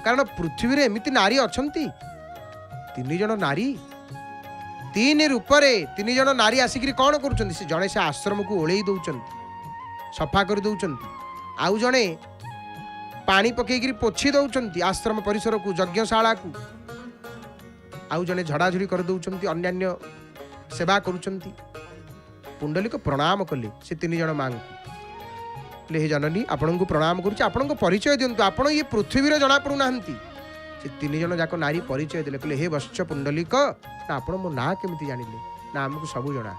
କାରଣ ପୃଥିବୀରେ ଏମିତି ନାରୀ ଅଛନ୍ତି। 3 ଜଣ ନାରୀ, 3 ରୂପରେ 3 ଜଣ ନାରୀ ଆସିକିରି କ'ଣ କରୁଛନ୍ତି? ସେ ଜଣେ ସେ ଆଶ୍ରମକୁ ଓଳେଇ ଦେଉଛନ୍ତି, ସଫା କରି ଦେଉଛନ୍ତି, ଆଉ ଜଣେ ପାଣି ପକେଇକିରି ପୋଛି ଦେଉଛନ୍ତି ଆଶ୍ରମ ପରିସରକୁ, ଯଜ୍ଞଶାଳାକୁ, ଆଉ ଜଣେ ଝଡ଼ାଝଡ଼ି କରିଦେଉଛନ୍ତି, ଅନ୍ୟାନ୍ୟ ସେବା କରୁଛନ୍ତି। ପୁଣ୍ଡଲିକ ପ୍ରଣାମ କଲେ ସେ 3 ଜଣ ମାଙ୍କୁ। କହିଲେ, ହେ ଜନନୀ, ଆପଣଙ୍କୁ ପ୍ରଣାମ କରୁଛି, ଆପଣଙ୍କ ପରିଚୟ ଦିଅନ୍ତୁ, ଆପଣ ଇଏ ପୃଥିବୀରେ ଜଣାପଡ଼ୁନାହାନ୍ତି। ସେ 3 ଜଣ ଯାକ ନାରୀ ପରିଚୟ ଦେଲେ। କହିଲେ, ହେ ବତ୍ସ ପୁଣ୍ଡଲିକ, ନା ଆପଣ ମୋ ନାଁ କେମିତି ଜାଣିଲେ? ନା ଆମକୁ ସବୁ ଜଣା,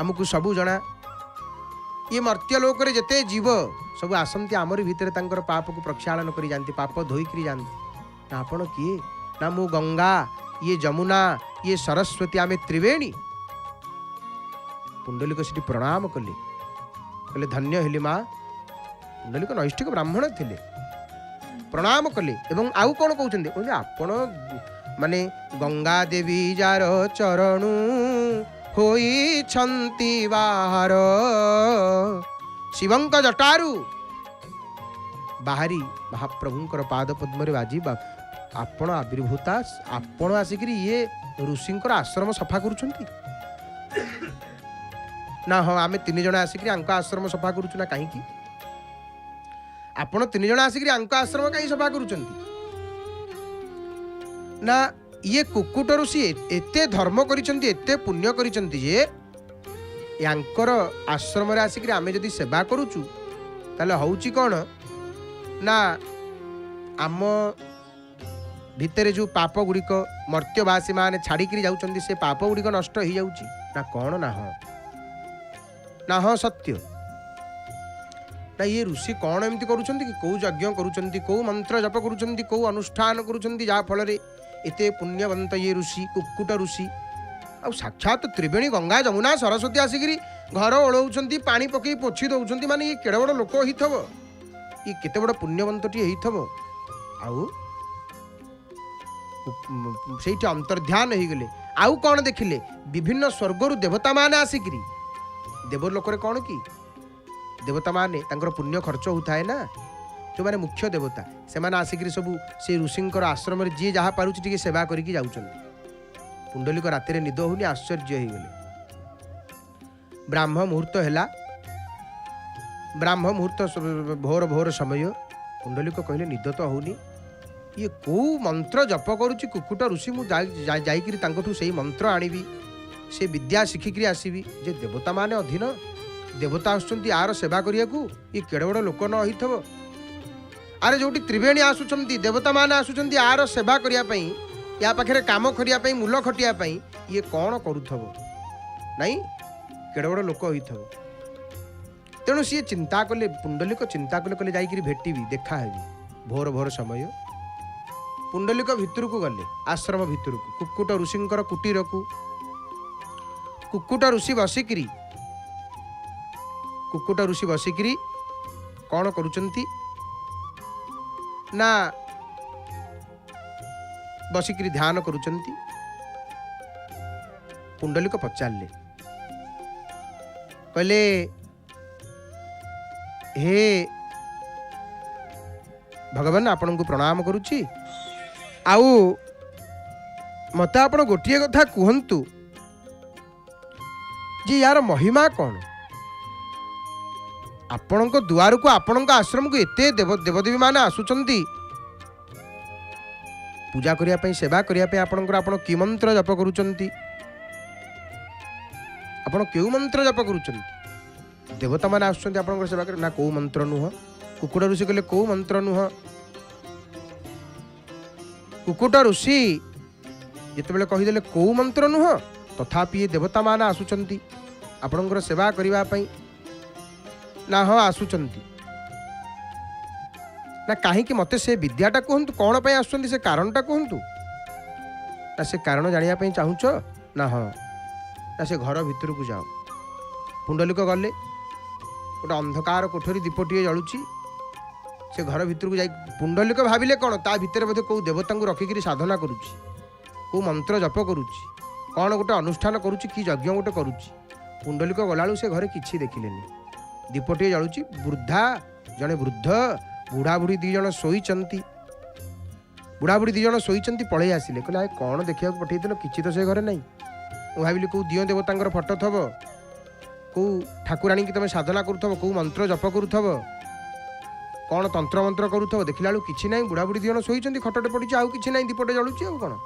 ଆମକୁ ସବୁ ଜଣା। ଇଏ ମର୍ତ୍ତ୍ୟ ଲୋକରେ ଯେତେ ଜୀବ ସବୁ ଆସନ୍ତି, ଆମରି ଭିତରେ ତାଙ୍କର ପାପକୁ ପ୍ରକ୍ଷାଳନ କରି ଯାଆନ୍ତି, ପାପ ଧୋଇକିରି ଯାଆନ୍ତି। ନା ଆପଣ କିଏ? ନା ମୁଁ ଗଙ୍ଗା, ଇଏ ଯମୁନା, ଇଏ ସରସ୍ୱତୀ, ଆମେ ତ୍ରିବେଣୀ। ପୁଣ୍ଡଲିକ ସେଠି ପ୍ରଣାମ କଲେ, କହିଲେ, ଧନ୍ୟ ହେଲି ମା। ପୁଣ୍ଡଲିକ ନୈଷ୍ଠିକ ବ୍ରାହ୍ମଣ ଥିଲେ, ପ୍ରଣାମ କଲେ। ଏବଂ ଆଉ କ'ଣ କହୁଛନ୍ତି? କହିଲେ, ଆପଣ ମାନେ ଗଙ୍ଗା ଦେବୀ ଯାର ଚରଣୁ ହୋଇଛନ୍ତି ବାହାର, ଶିବଙ୍କ ଜଟାରୁ ବାହାରି ମହାପ୍ରଭୁଙ୍କର ପାଦ ପଦ୍ମରେ ବାଜି ଆପଣ ଆବିର୍ଭୂତା, ଆପଣ ଆସିକିରି ଇଏ ଋଷିଙ୍କର ଆଶ୍ରମ ସଫା କରୁଛନ୍ତି? ନା ହଁ, ଆମେ 3 ଜଣ ଆସିକିରି ଆଙ୍କ ଆଶ୍ରମ ସଫା କରୁଛୁ। ନା କାହିଁକି? ଆପଣ 3 ଜଣ ଆସିକିରି ଆଙ୍କ ଆଶ୍ରମ କାହିଁ ସଫା କରୁଛନ୍ତି? ନା ଇଏ କୁକ୍କୁଟ ଋଷି ଏତେ ଧର୍ମ କରିଛନ୍ତି, ଏତେ ପୁଣ୍ୟ କରିଛନ୍ତି ଯେ ୟାଙ୍କର ଆଶ୍ରମରେ ଆସିକିରି ଆମେ ଯଦି ସେବା କରୁଛୁ, ତାହେଲେ ହେଉଛି କ'ଣ ନା ଆମ ଭିତରେ ଯେଉଁ ପାପ ଗୁଡ଼ିକ ମର୍ତ୍ତ୍ୟବାସୀ ମାନେ ଛାଡ଼ିକିରି ଯାଉଛନ୍ତି, ସେ ପାପ ଗୁଡ଼ିକ ନଷ୍ଟ ହେଇଯାଉଛି। ନା କ'ଣ? ନା ହଁ, ना हाँ सत्य ना ये ऋषि कौन एमती करुछंती कि कौ यज्ञ करुछंती कौ मंत्र जप करुछंती कौ अनुष्ठान करुछंती जहा फल एते पुण्यवंत ये ऋषि कुक्कुट ऋषि आ साक्षात त्रिवेणी गंगा जमुना सरस्वती आसिकी घर ओढ़ाऊँच पानी पकई पोछि दौरान माने ये केड़े बड़ लोक होइथबो ये केते बड़ पुण्यवंतटी होइथबो आउ सेठी अंतर्ध्यान हो गले आउ कौन देखिले विभिन्न स्वर्गरु देवता माने आसिकी देवलोक कौन कि देवता माने तांकर पुण्य खर्च होता है ना जो माने मुख्य देवता से माने आसिकी सब से ऋषिंकर आश्रम जी जहाँ पारुछि टिके सेवा करिकी जाउछन पुंडलिक राति निद होनी आश्चर्य हो गले ब्राह्म मुहूर्त है ब्राह्म मुहूर्त भोर भोर समय पुंडलिक कहले निद तो होनी ये कौ मंत्र जप करुच्ची कुक्कुट ऋषि मुझे से मंत्र आनिबी से विद्या शिखिकी आसबि जे देवता माने अधीन देवता आसुच्चंती आर सेवा करिया को ये केड़े बड़ लोक न होइथबो आरे जोटी त्रिवेणी आसुच्चंती देवता माने आसुच्चंती आर सेवा करिया पई या पाखे काम करिया पई मूल खटिया पई ये कौन करुथबो नहीं केड़े बड़ लोक होइथबो तेणु सी चिंता कले पुंडलिक चिंता कले कले जाइकरी भेटिबी देखा हेबी भोर भोर समय पुंडलिक भितर को गले आश्रम भितर को कुक्कुट ऋषिंकर कुटीर को कुक्कुट ऋषि बसिकी कुक्कुट ऋषि बसिकी कौन करुचंती ना बसिकी ध्यान करुचंती पुंडलिक पचारे कहले हे भगवान आपण को प्रणाम करुच्ची आउ मत आप गोटे कथा कहतु जे यार महिमा कौन आपण दुआर को आपण आश्रम को एते देवदेवी माने आसुचंती पूजा करने सेवा करने आपण कि मंत्र जप करुचंती आपण क्यों मंत्र जप करुचंती देवता माने आसुचंती आपण सेवा कर ना को मंत्र नुह कुकुड़ ऋषि कहले को मंत्र नुह कुकुट ऋषि जितेबाला कहीदे कौ मंत्र नुह तथापि देवता मान आसुचंती आपणकर सेवा करने ना हाँ आसुचंती ना कहीं मत से विद्याटा कहतु कौन पे आसुचंती से कारणटा कहतु ना से कारण जानापी चाहूच ना हाँ ना से घर भितर को जाओ पुंडलिक गले गोटे अंधकार कोठरी दीपटे जलुची से घर भितर को जाई पुंडलिक भाविले कौन ता भितर बोधे कौ देवता को रखिकी साधना करुच्ची कौ मंत्र जप करुच्ची कौन गोटे अनुष्ठान करुच्ची कि यज्ञ गोटे करुच्ची पुंडलिक गलालू से घरे किछि देखिलेनी दीपटे जलुची वृद्धा जड़े वृद्ध बुढ़ा बुढ़ी दी जन शोईचंती बुढ़ा बुढ़ी दी जन शोईचंती पलि आसिले कहले कौन देखा पठेल किछि तो से घरे नहीं मुझे भाविली कौ दियो देवता फटो थब कौ ठाकुराणी की तुम साधना करुथब कौ मंत्र जप करुथब कौन तंत्र मंत्र करुथब देखला बेलू किछि नहीं बुढ़ा बुढ़ी दिजन शोईचंती खटटे पड़ी आउ किछि नहीं दीपटे जलुची आउ कौन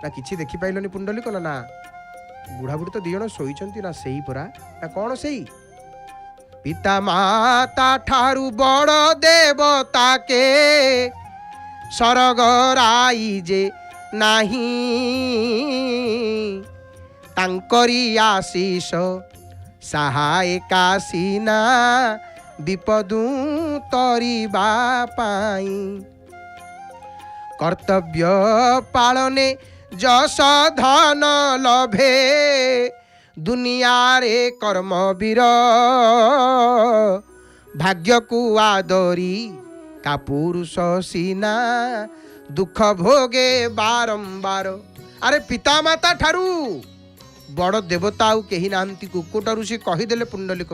ना किछि देखि पाइलनी पुंडलिक ना बुढ़ा बुढ़ी तो दिजन शोईचंती ना सेही परा ना कौन सेही पिता माता ठारू बड़ देवता के सरग राई जे नाही तांकरी आशीष सहाय कासीना विपदू तरिबा पाई कर्तव्य पालने जस धन लभे दुनिया रे कर्मवीर भाग्य को आदरी का पुरुष सीना दुख भोगे बारंबार अरे पिता माता ठारू बड़ देवता आउ कही नांती कुकुट ऋषि कहीदेले पुंडलिक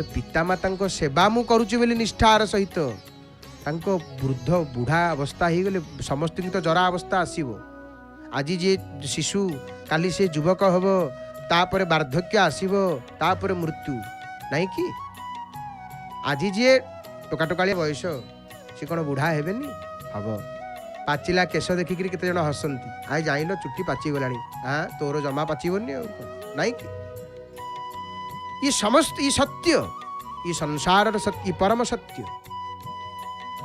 पिता माता सेवा मु करुची बोली निष्ठार सहित वृद्ध बुढ़ा अवस्था हो गले समस्त तो जरा अवस्था आसीबो आज जी शिशु काली से युवक हम तापर वार्धक्य आसीबो तापर मृत्यु नहीं कि आज जी टोका टोकालिया बयस सी कौन बुढ़ा हेबेनी हम पाचिला केश देखिक केते जन हसंती आई जाइल चुट्टी पाची गलानी हाँ तोर जमा पाचिबनी नहीं कि ये समस्त ये सत्य ये संसार सत्य परम सत्य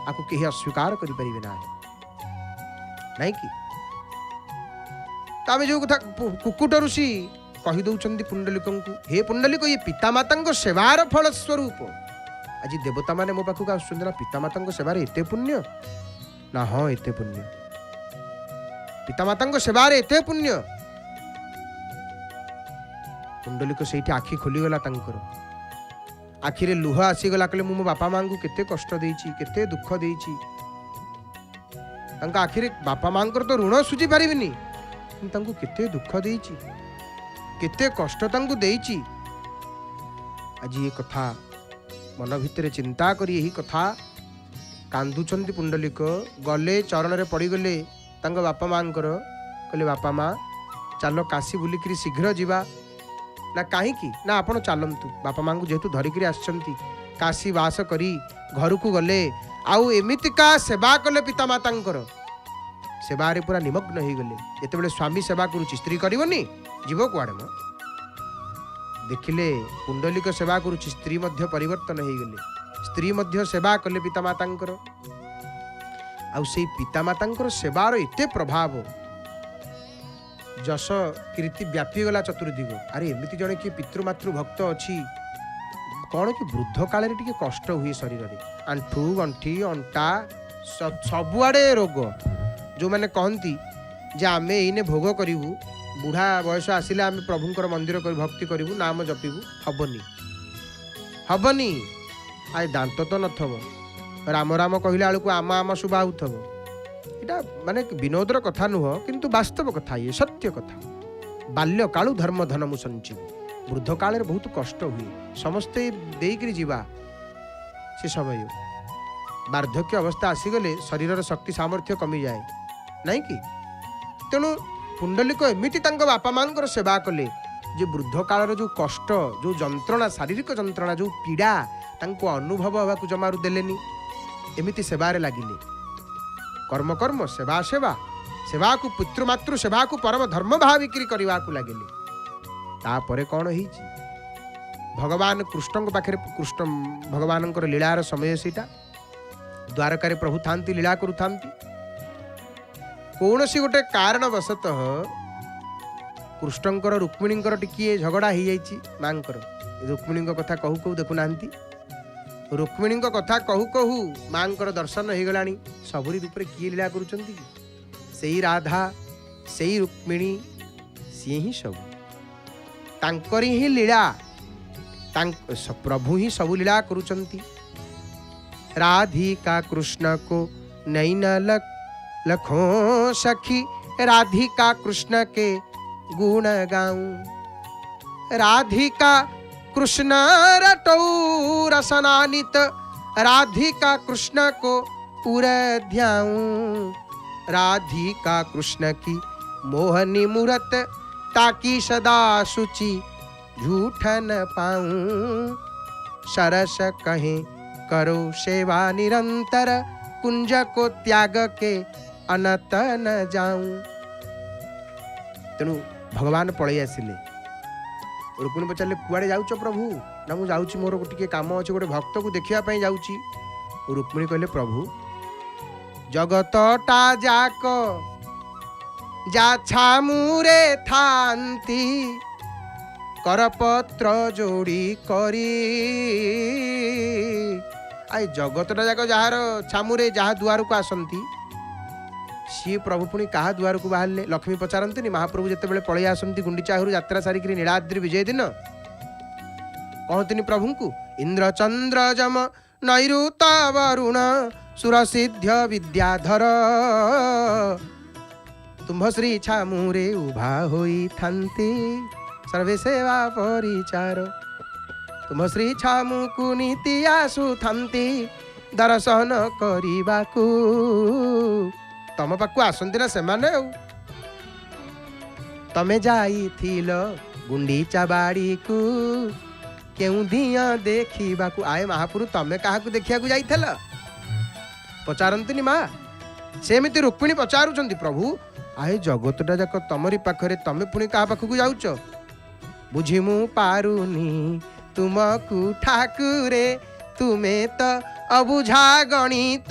आपको कहीं अस्वीकार करें ना नहीं कि आम जो कथा कुकुट ऋषि कही दौरान पुंडलिक को, हे पुंडलिक ये पितामाता सेवार फल स्वरूप। आज देवता माने मो पाखक आसुना पितामाता सेवार एते पुण्य ना? हाँ एते पुण्य, पितामाता सेवार एते पुण्य। पुंडलिक से आखि खोलीगला, आखिरे लुह आसीगला। कहले मो बापा माँ को केते कष्ट देइछि, केते दुख देइछि। आखिरे बापा माँ तो ऋण सुझी पारिबिनी, केते दुख देइछि, केते कष्ट तांकु देइछि। आज ये कथा मन भितर चिंता करी, यही कथा कांदुचंती पुंडलिक। गले चरण रे पड़ी गले तांको बापा माँ, कहले बापा माँ चलो काशी बुलिकरी शीघ्र जीवा। ना कहीं ना आपण चलतु, बापा माँ को जेहेतु धरिकी आसचंती काशी वास करी घर को गले, आउ एमितिका सेवा कले पितामाता सेवारे पूरा निमग्न हो गले। जिते स्वामी सेवा करुच्ची स्त्री करनी जीव कुआड़े म देखिले पुंडलिक सेवा करुच्ची, स्त्री मध्य परिवर्तन हो गले, स्त्री मध्य सेवा कले पितामाता। आउ से पितामाता सेवार एते प्रभाव, जश कीर्ति व्यापी गला चतुर्दिग। अरे एमती जड़े कि पितृमातृ भक्त अच्छी, कौन कि वृद्ध काल टे कष्ट हुए शरीर में, आंठू गंठी अंटा सबुआड़े रोग। जो मैंने कहती जे आमे एने भोग करूँ, बुढ़ा बयस आसिले आम प्रभुंर मंदिर भक्ति करूँ, नाम जपिबू, हबनी हबनी। आ दांत तो नथब, राम राम कहला बेलू आम आम शुभा होथब। यहाँ माने विनोदर कथा नुह, किंतु वास्तव कथा, ये सत्य कथा। बाल्य कालू धर्म धन मु संजीव, वृद्ध काल बहुत कष्ट हुए, समस्ते देकरी जीवा से समय। वार्धक्य अवस्था आसीगले शरीर शक्ति सामर्थ्य कमी जाए नहीं कि। तेणु पुंडलिक एमिति तांको बापा माँ सेवा कले जे वृद्ध कालर जो कष्ट, जो जंत्रणा, शारीरिक जंत्रणा, जो पीड़ा तांको अनुभव होगा जमारू देलेनी। एमिति सेवारे लागिले, कर्म कर्म सेवा सेवा, सेवा को पितृमातृ सेवा को परम धर्म भाविकी करने को लगिले। तापरे कौन हो भगवान कृष्ण पाखे, कृष्ण भगवान लीलार समय सीटा, द्वारकार प्रभु थांती लीला करुथांती। कौन सी गोटे कारणवशतः कृष्णंकर रुक्मिणींकर टिकिए झगड़ा हो जाइए माँ। रुक्मिणी कथा कहू कहू देखुना, रुक्मिणी कथा कहू कहू माँ दर्शन हो गला। सबरी रूप किए लीला करुँच, से राधा से रुक्मिणी, सी ही सब तांकरी ही लीला, प्रभु ही सब लीला करुँच। राधिका कृष्ण को नैन लखों सखी, राधिका कृष्ण के गुण गाऊं। राधिका कृष्ण रटौ रसनानित, राधिका कृष्ण को पूरा ध्याऊं। राधिका कृष्ण की मोहनी मूरत, ताकि सदा शुचि झूठ न पाऊं। सरस कहे करो सेवा निरंतर, कुंज को त्याग के अनत न जाऊं। तेणु भगवान पलि आसिले। रुक्मिणी पचारे कुआड़े जाऊच प्रभु? ना मु जाऊँ, मोर गोटे काम अच्छे, गोटे भक्त को देखा जाऊँगी। रुक्मिणी कहले प्रभु जगतटा जाक जा छामुरे थांती, करपत्र जोड़ी करी। आई जगतटा जाक जार छामुरे जहाँ दुआर को आसती, सी प्रभु पुणी क्या दुआर को बाहर? लक्ष्मी पचारती महाप्रभु जिते पलि आसती गुंडीचाहू यात्रा सारिक नीलाद्रि विजय दिन कहती प्रभु को, इंद्र चंद्र जम नैऋत वरुण सुरसिद्ध विद्याधर, तुम्भ श्री छामुरे उभा होई थांती, सर्वे सेवा परिचार। तुम श्री छामु को नीति आसु थांती, दर्शन करिबाकू। तम पाकू आसंती ना सेमाने, तमे जाइथिल गुंडीचा बाड़ी को, केउ दिया देखिबाकू। आए महापुरु तमे काहाकू देखिया को जाइथिल? पचारंतिनी माँ, सेमिति रुक्मिणी पचारुचंती प्रभु आए जगतटा जाक तमरी पाखरे, तमे पुणी क्या पाखक जाऊच? बुझिमु पारुनी तुमकू ठाकुरे, तुमे तो अबुझा गणित,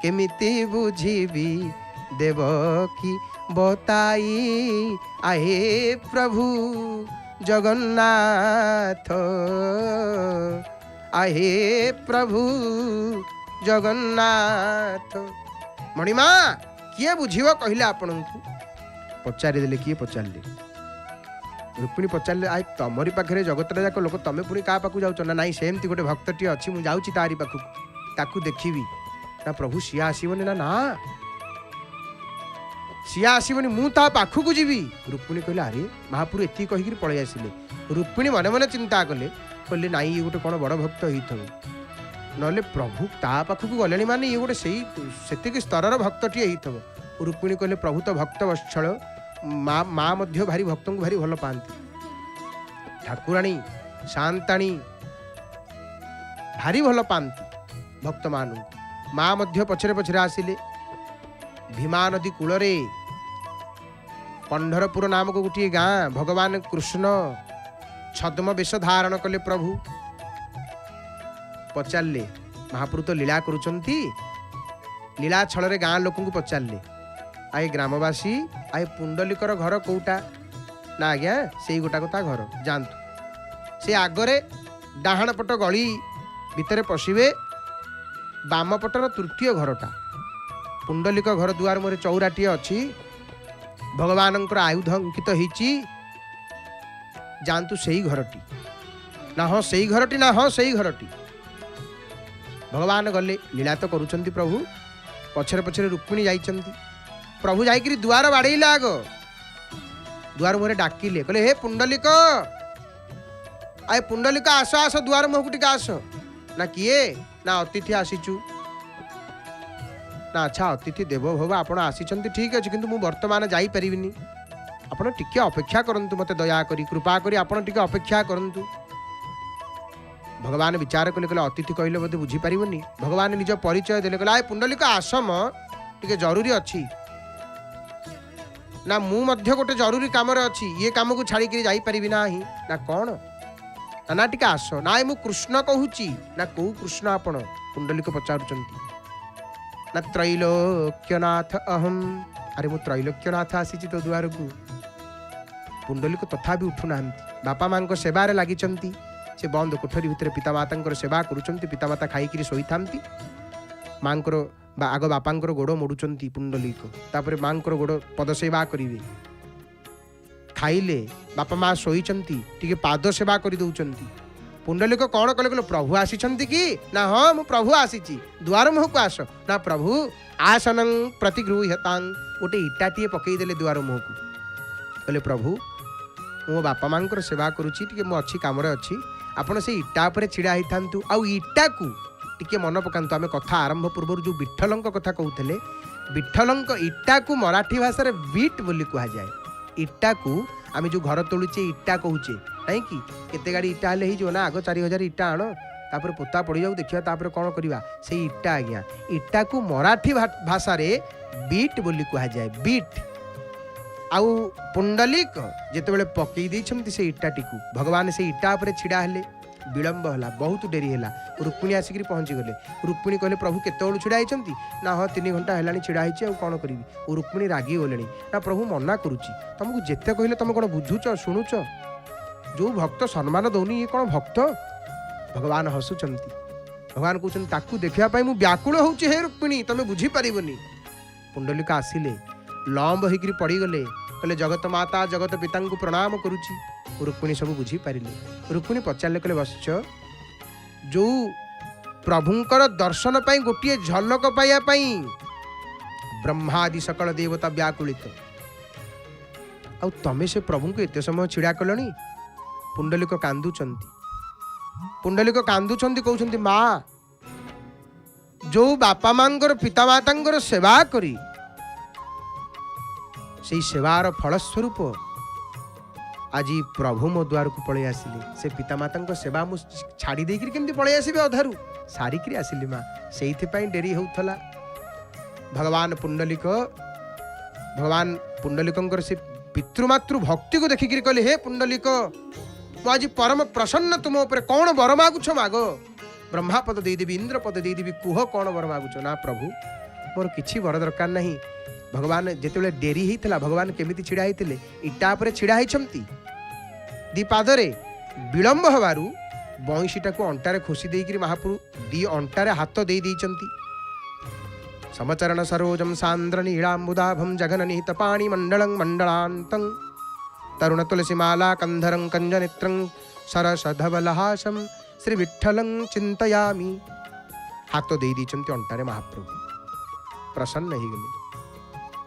केमिति बुझिबी देवकी बताई आहे प्रभु जगन्नाथ, आहे प्रभु जगन्नाथ। मणिमा किए बुझीव कहले आपण को पचारि देले, किए पचारे रुक्मिणी पचारे आई तमरी पाखे जगत जाक लोक तमे पुणी क्या पाखु जाऊच ना नाई सेमती गोटे भक्तटी अच्छी मुझे जाऊँगी तारी पाखु ताकू देखी ना प्रभु सी आसबनी ना ना सी आसबनी मु ता पाखक जीवी। रुक्मिणी कहले अरे महाप्रभु एति कहीकि पलि आसिले। रुक्मिणी मन मन चिंता कले कहले नाई ये गोटे कौन बड़ भक्त होइथबो नले प्रभु ता पाखक गले माने ये गोटे से स्तर भक्तटी होइथबो। रुक्मिणी कहले प्रभु तो भक्त वत्सल माँ मध्य भारी भक्त को भारी भल पाती, ठाकुराणी शांताणी भारी भल पाती भक्त मान। माँ मध्य पछरे पछरे आसिले भीमा नदी कूलरे पंढरपुर नामक गोटे गाँ भगवान कृष्ण छद्म वेश धारण कले। प्रभु पचारे महाप्रभु तो लीला करुचंती, लीला छल गाँ लोक पचारे आए ग्रामवासी आए पुंडलिकर घर कोटा ना आज्ञा से गोटाक ता घर जातु से आगरे डाहाण पट गली भितर पशिबे बाम पटर तृतीय घरटा पुंडलिक घर दुआर मोरे चौराटी अच्छी भगवानंकर आयुध अंकित होईची जानतु सही घरटी ना हाँ सही घरटी ना हाँ सही घरटी। भगवान गले लीला तो करुचंती प्रभु पछरे पछरे रुक्मिणी जाइचंती। प्रभु जाइकरी दुआर बाड़ेइला आग दुआर मुहरे डाकिले कहले हे पुंडलिक आए पुंडलिक आस आस दुआर मुहक टिके आस ना किए ना अतिथि आसीचु ना अच्छा अतिथि देव भव आपण आसीचंती ठीक अछि किंतु मु वर्तमान जाई परिबिनी आपण टिके अपेक्षा करंतु मते दया करी कृपा करी आपण टिके अपेक्षा करंतु। भगवान विचार कले कहले अतिथि कहले बोधे बुझी परिबनी। भगवान निज परिचय देले कहले आए पुंडलिक आसम टिके जरूरी अछि ना मु मध्य गोटे जरूरी काम अच्छी ये काम को छाड़ी जाई परिबी नाही ना कौन ना ना टिके आस ना मु कृष्ण कहूची ना कौ कृष्ण आपण पुंडलिक पचारुचंती ना त्रैलोक्यनाथ अहम अरे मु त्रैलोक्यनाथ आसीची तो दुआर को। पुंडलिक तथा भी उठु नाहंती बापा मां को सेवा रे लागिचंती से बंद कोठरी भितर पितामाता सेवा करुचंती पितामाता खाई शोई थांती मांकर आग बापांकर गोड़ मोड़ुचंती पुंडलिक तापर मांकर गोड़ पद सेवा करिवे खाइले बापा माँ शोईचंती टिके पाद सेवा कर दउचंती। पुंडलिक कौन कले कले प्रभु आसीचंती कि ना हाँ मु प्रभु आसीची दुआर मुहक आस ना प्रभु आसनं प्रतिगृह्यतां गोटे इटाटीए पकई देले दुआर मुहक कले प्रभु मो बापा मांकर सेवा करुची टिके मु अच्छी काम अच्छी आपण से इटा पर छिड़ा ही थांतु आउ इटा को टिके मन पकांतु आमे कथा आरंभ पूर्व जो विठ्ठलंक कथा कहूले विठ्ठलंक इटा को मराठी भाषा बीट बोली कहा जाए। इटा को आमे जो घर तोलुचे इटा कहूचे नहीं कि केते गाड़ी इटा हेले ही जो ना आग 4000 इटा आण तापर पोता पड़ जाऊ देखिया तापर कौन करवा से इटा आज्ञा इटा को मराठी भाषा रे बीट बोली कहा जाए बीट। आउ पुंडलिक जेतेबेले पकई देइछंती से इटाटी को भगवान से इटा पर छिड़ा हेले विलंब होला बहुत डेरी हैला रुक्मिणी आसिक पहुँची गले। रुक्मिणी कहले प्रभु केतेबेलू छिड़ा होइछंती ना हाँ 3 घंटा हेलानी छिड़ा होइछि आ कौन करिवि। रुक्मिणी रागी गलेनी ना प्रभु मना करुची तुमको जेते कहले तुम कौन बुझुच शुणुच जो भक्त सम्मान दौनी ये कौन भक्त। भगवान हसुचंती भगवान कहते ताकू देखा मु व्याकुल होउछि हे रुक्मिणी तुम बुझी पारिबनी। पुंडलिक आसिले लंब होकर पड़गले कहले जगत माता जगत पिता को प्रणाम करुची। रुक्मिणी सब बुझी पारिले। रुक्मिणी पचारे कहले वत्स जो प्रभुंकर दर्शन पाई गोटे झलक पाइबा पाई ब्रह्मादि सकल देवता व्याकुलित आ तमे से प्रभु को एते समय छिड़ा कलनी। पुंडलिक कांदुचंती पुंडलिक कांदुचंती कहउचंती माँ जो बापा मांगर पिता मातांगर सेवा करी से सेवार फलस्वरूप आज प्रभु मो द्वार को पलि आसिले से पितामाता सेवा मु छाड़ी देकर केमती पलि आसबे अधारू सारिकी आसिली माँ से डेरी होउथला। भगवान पुंडलिक से पितृमातृ भक्ति को देखिक कहले हे पुंडलिक आज परम प्रसन्न तुम उपर कौन वर मागुछ माग ब्रह्मा पद देदेवी इंद्र पद देदेवी कुह कौन वर मागुछ। ना प्रभु मोर किछि वर दरकार नहीं भगवान जिते डेरी होता भगवान केमिति छिड़ा होते इटा पर छिड़ा होती दीपादरे विलंब हबारू बंशीटा को अंटारे खोसी देकर महाप्रभु दी अंटारे हाथ दे देइचंती। समचरण सरोजम सांद्र नीलांबुदाभम जगन निहित पाणी मंडलं मंडलांतं तरुण तुलसीमाला कंधरं कंजनेत्रं सरसधवलहासं श्री विठ्ठलं चिंतयामि। हाथ दे देइचंती अंटारे महाप्रभु प्रसन्न हो गले।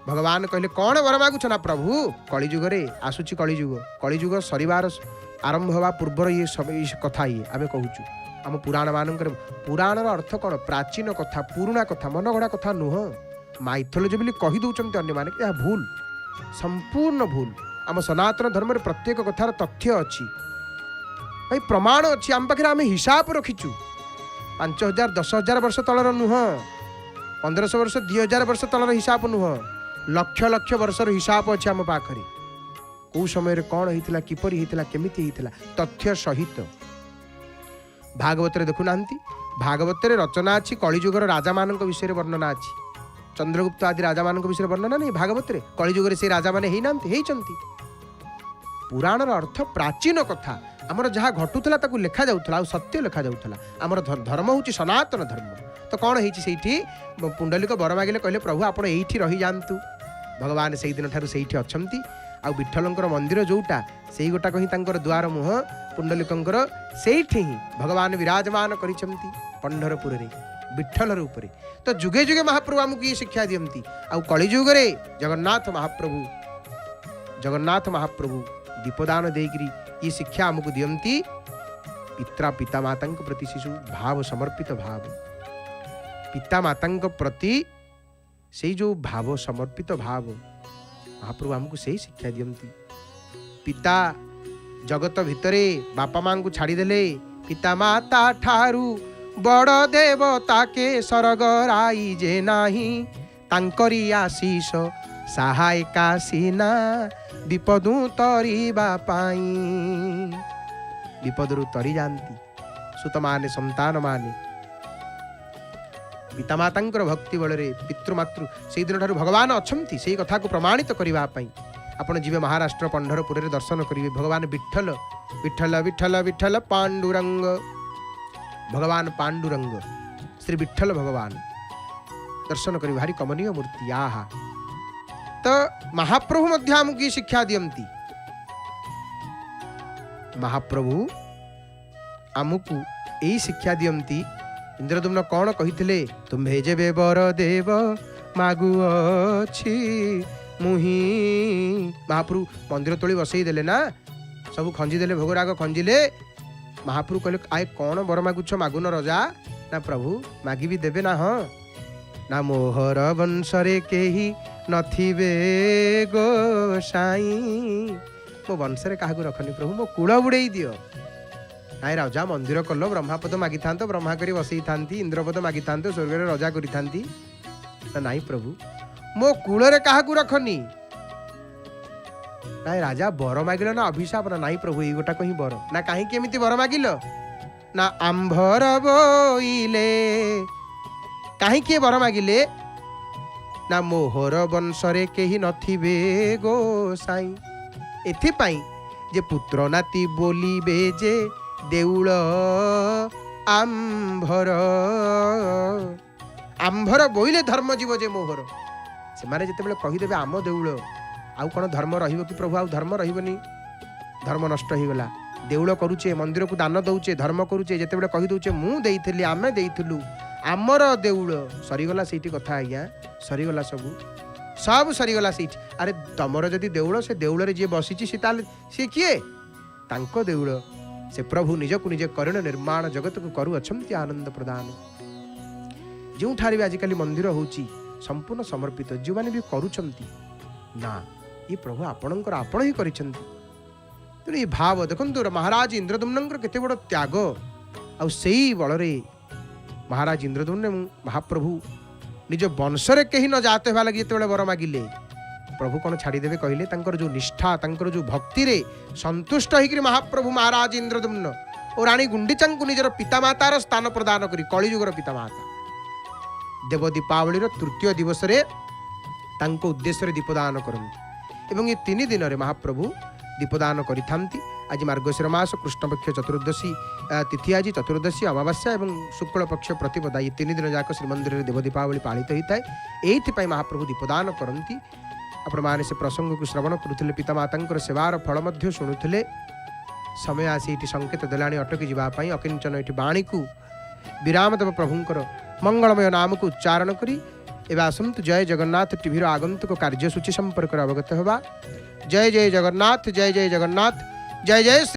भगवान कहले कौन वर मागुछ ना प्रभु कलिजुग रे आसुची कलिजुग सरिवार आरंभ हवा पूर्वर ये सब कथा ये आम कहूँ आम पुराण मानक पुराणर अर्थ कौन प्राचीन कथा पुराणा कथा मनगढ़ा कथा नुह माइथोलोजी बोली कही दौरान अन्य मैंने यह भूल संपूर्ण भूल। आम सनातन धर्म में प्रत्येक कथार तथ्य अच्छी भाई प्रमाण अच्छी आम पाखे आम हिसाब रखीचु 5000 10,000 वर्ष तलर नुह 1500 वर्ष 2000 वर्ष तलर हिसाब नुह लक्ष लक्ष वर्षर हिसाब अच्छे आम पाखरे कौ समय कौन होता किपरि होता केमिति होता तथ्य सहित। भागवत देखुना भागवत रचना अच्छी कलिजुगर राजा मान विषय वर्णना अच्छी चंद्रगुप्त आदि राजा मान विषय वर्णना नहीं भागवत कलिजुगर से राजा मैंने पुराणर अर्थ प्राचीन कथा आमर जहाँ घटुला लेखा जाऊला सत्य लेखा जाऊला आमर धर्म हूँ सनातन धर्म। तो कौन होती पुंडलिक वर मागिले कहले प्रभु आप एठी रही जातु भगवान से दिन ठार से अच्छी आ विठ्ठलंकर मंदिर जोटा से गोटाक ही द्वार मुह पुंडलिकंकर सेठी ही भगवान विराजमान करिसंती पंढरपुर रे विठ्ठल रूप रे। तो जुगे जुगे महाप्रभु आमको ये शिक्षा दियंती आ कलिजुग रे जगन्नाथ महाप्रभु दीपदान देकरी ये शिक्षा आमको दियंती पिता पिता माता प्रति शिशु भाव समर्पित भाव पिता माता प्रति से जो भाव समर्पित भाव महाप्रभु आमको से शिक्षा दियंती। पिता जगत भितरे बापा मां को छाड़ीदेले पिता माता ठारू बड़ देवता के सरग राई जे नाही तांकरी आशीष सहायका सीना विपदु तरीबा पाई। विपदरु तरी जानती सुत माने संतान माने पितामातांकर भक्ति बल पितृमातृ से दिन ठार भगवान अच्छी से कथा को प्रमाणित करने आपण जीवे महाराष्ट्र पंढरपुर रे दर्शन करेंगे भगवान विठ्ठल विठ्ठल विठ्ठल विठ्ठल पांडुरंग भगवान पांडुरंग श्री विठ्ठल भगवान दर्शन करेंगे भारी कमनीय मूर्ति आहा। तो महाप्रभु मध्य आमको शिक्षा दियंती महाप्रभु आमको यही शिक्षा दियंती। इंद्रदुम्न कौन कही तुम्हें जेबे बर देव मागुअछि मुही महाप्रभु मंदिर तोली बसई देले ना सब खंजी देले भोगराग खंजिले महाप्रभु कहले आए कौन बर मागुछ मागुन रजा ना प्रभु मागी भी देवे ना हाँ ना मोहर वंशरे केही नथिबे गोसाई मो वंशरे काहाकु रखनी प्रभु मो कूल बुड़ेई दियो नाई राजा मंदिर कल ब्रह्मापद मागी था ब्रह्मा करी बसई था इंद्रपद मागी था स्वर्ग में रजा करी था नाई प्रभु मो कूल क्या रखनी नाई राजा बर मागिल ना अभिशाप ना नाई प्रभु ये गोटा कहीं बर ना कहीं केमिति बर मागिल ना आंभर बोइले कहीं किए बर मागिले ना मोहर वंशरे केही नथिबे गोसाई एथिपाई जे पुत्र नाती बोलिबे जे देउल आंभर आंभर बोइले धर्म जीव जे मोहर से माने जेते बेले कहिदेबे आम देउल आउ कोन धर्म रहिबो कि प्रभु आउ धर्म रहिबनी धर्म नष्ट हो गला देउल करूचे मंदिर को दान दउचे धर्म करूचे जेते बेले कहि दउचे मु देइथिली आमे देइथिलु आमर देउल सरीगला सेठी कथा आज्ञा सरीगला सब सरीगला सेठी। अरे तमर जदि देउल से देउल रे जे बसिची से किए तांको देउल से प्रभु निजकु निजे करण निर्माण जगत को करू अछंती आनंद प्रदान जो ठारे भी आजिकल मंदिर होची संपूर्ण समर्पित जो माने भी करूछंती ना ये प्रभु आपणकर आपण ही करिछंती। तेणु ये भाव देखंतु महाराज इंद्रदुम्नंकर केते बड़ त्याग आ सेई बलरे महाराज इंद्रदुम्न महाप्रभु निज वंशरे कहीं न जाते हेबा लगी जेतेबेले वर मागिले प्रभु कौन छाड़ीदेवे कहले तांकर जो निष्ठा तांकर जो भक्ति रे संतुष्ट होकर महाप्रभु महाराज इंद्रदुम्न और रानी गुंडीचा निजर पितामातार स्थान प्रदान करी कलिजुगर पितामाता देव दीपावली तृतीय दिवस रे तांको उद्देश्य दीपदान करती एवं ये 3 दिन रे महाप्रभु दीपदान करिथांती। आज मार्गशीर मास कृष्णपक्ष चतुर्दशी तिथि आज चतुर्दशी अमावास्या एवं शुक्ल पक्ष प्रतिपदा ये 3 दिन जाक श्रीमंदिर में देव दीपावली पालित होता है। एइथिपाई महाप्रभु दीपदान करती। आपण माने से प्रसंग को श्रवण करुथिले, पितामातांकर सेवार फल मध्य शुणुथिले। समय आसी एटी संकेत देलाणी अटकी जावाई अकिंचन एटी बाणी को विराम देव प्रभुंकर मंगलमय नाम को उच्चारण करी एवं आसंतु जय जगन्नाथ टीवी आगंतुक कार्यसूची संपर्क अवगत होगा। जय जय जगन्नाथ, जय जय जगन्नाथ, जय जय।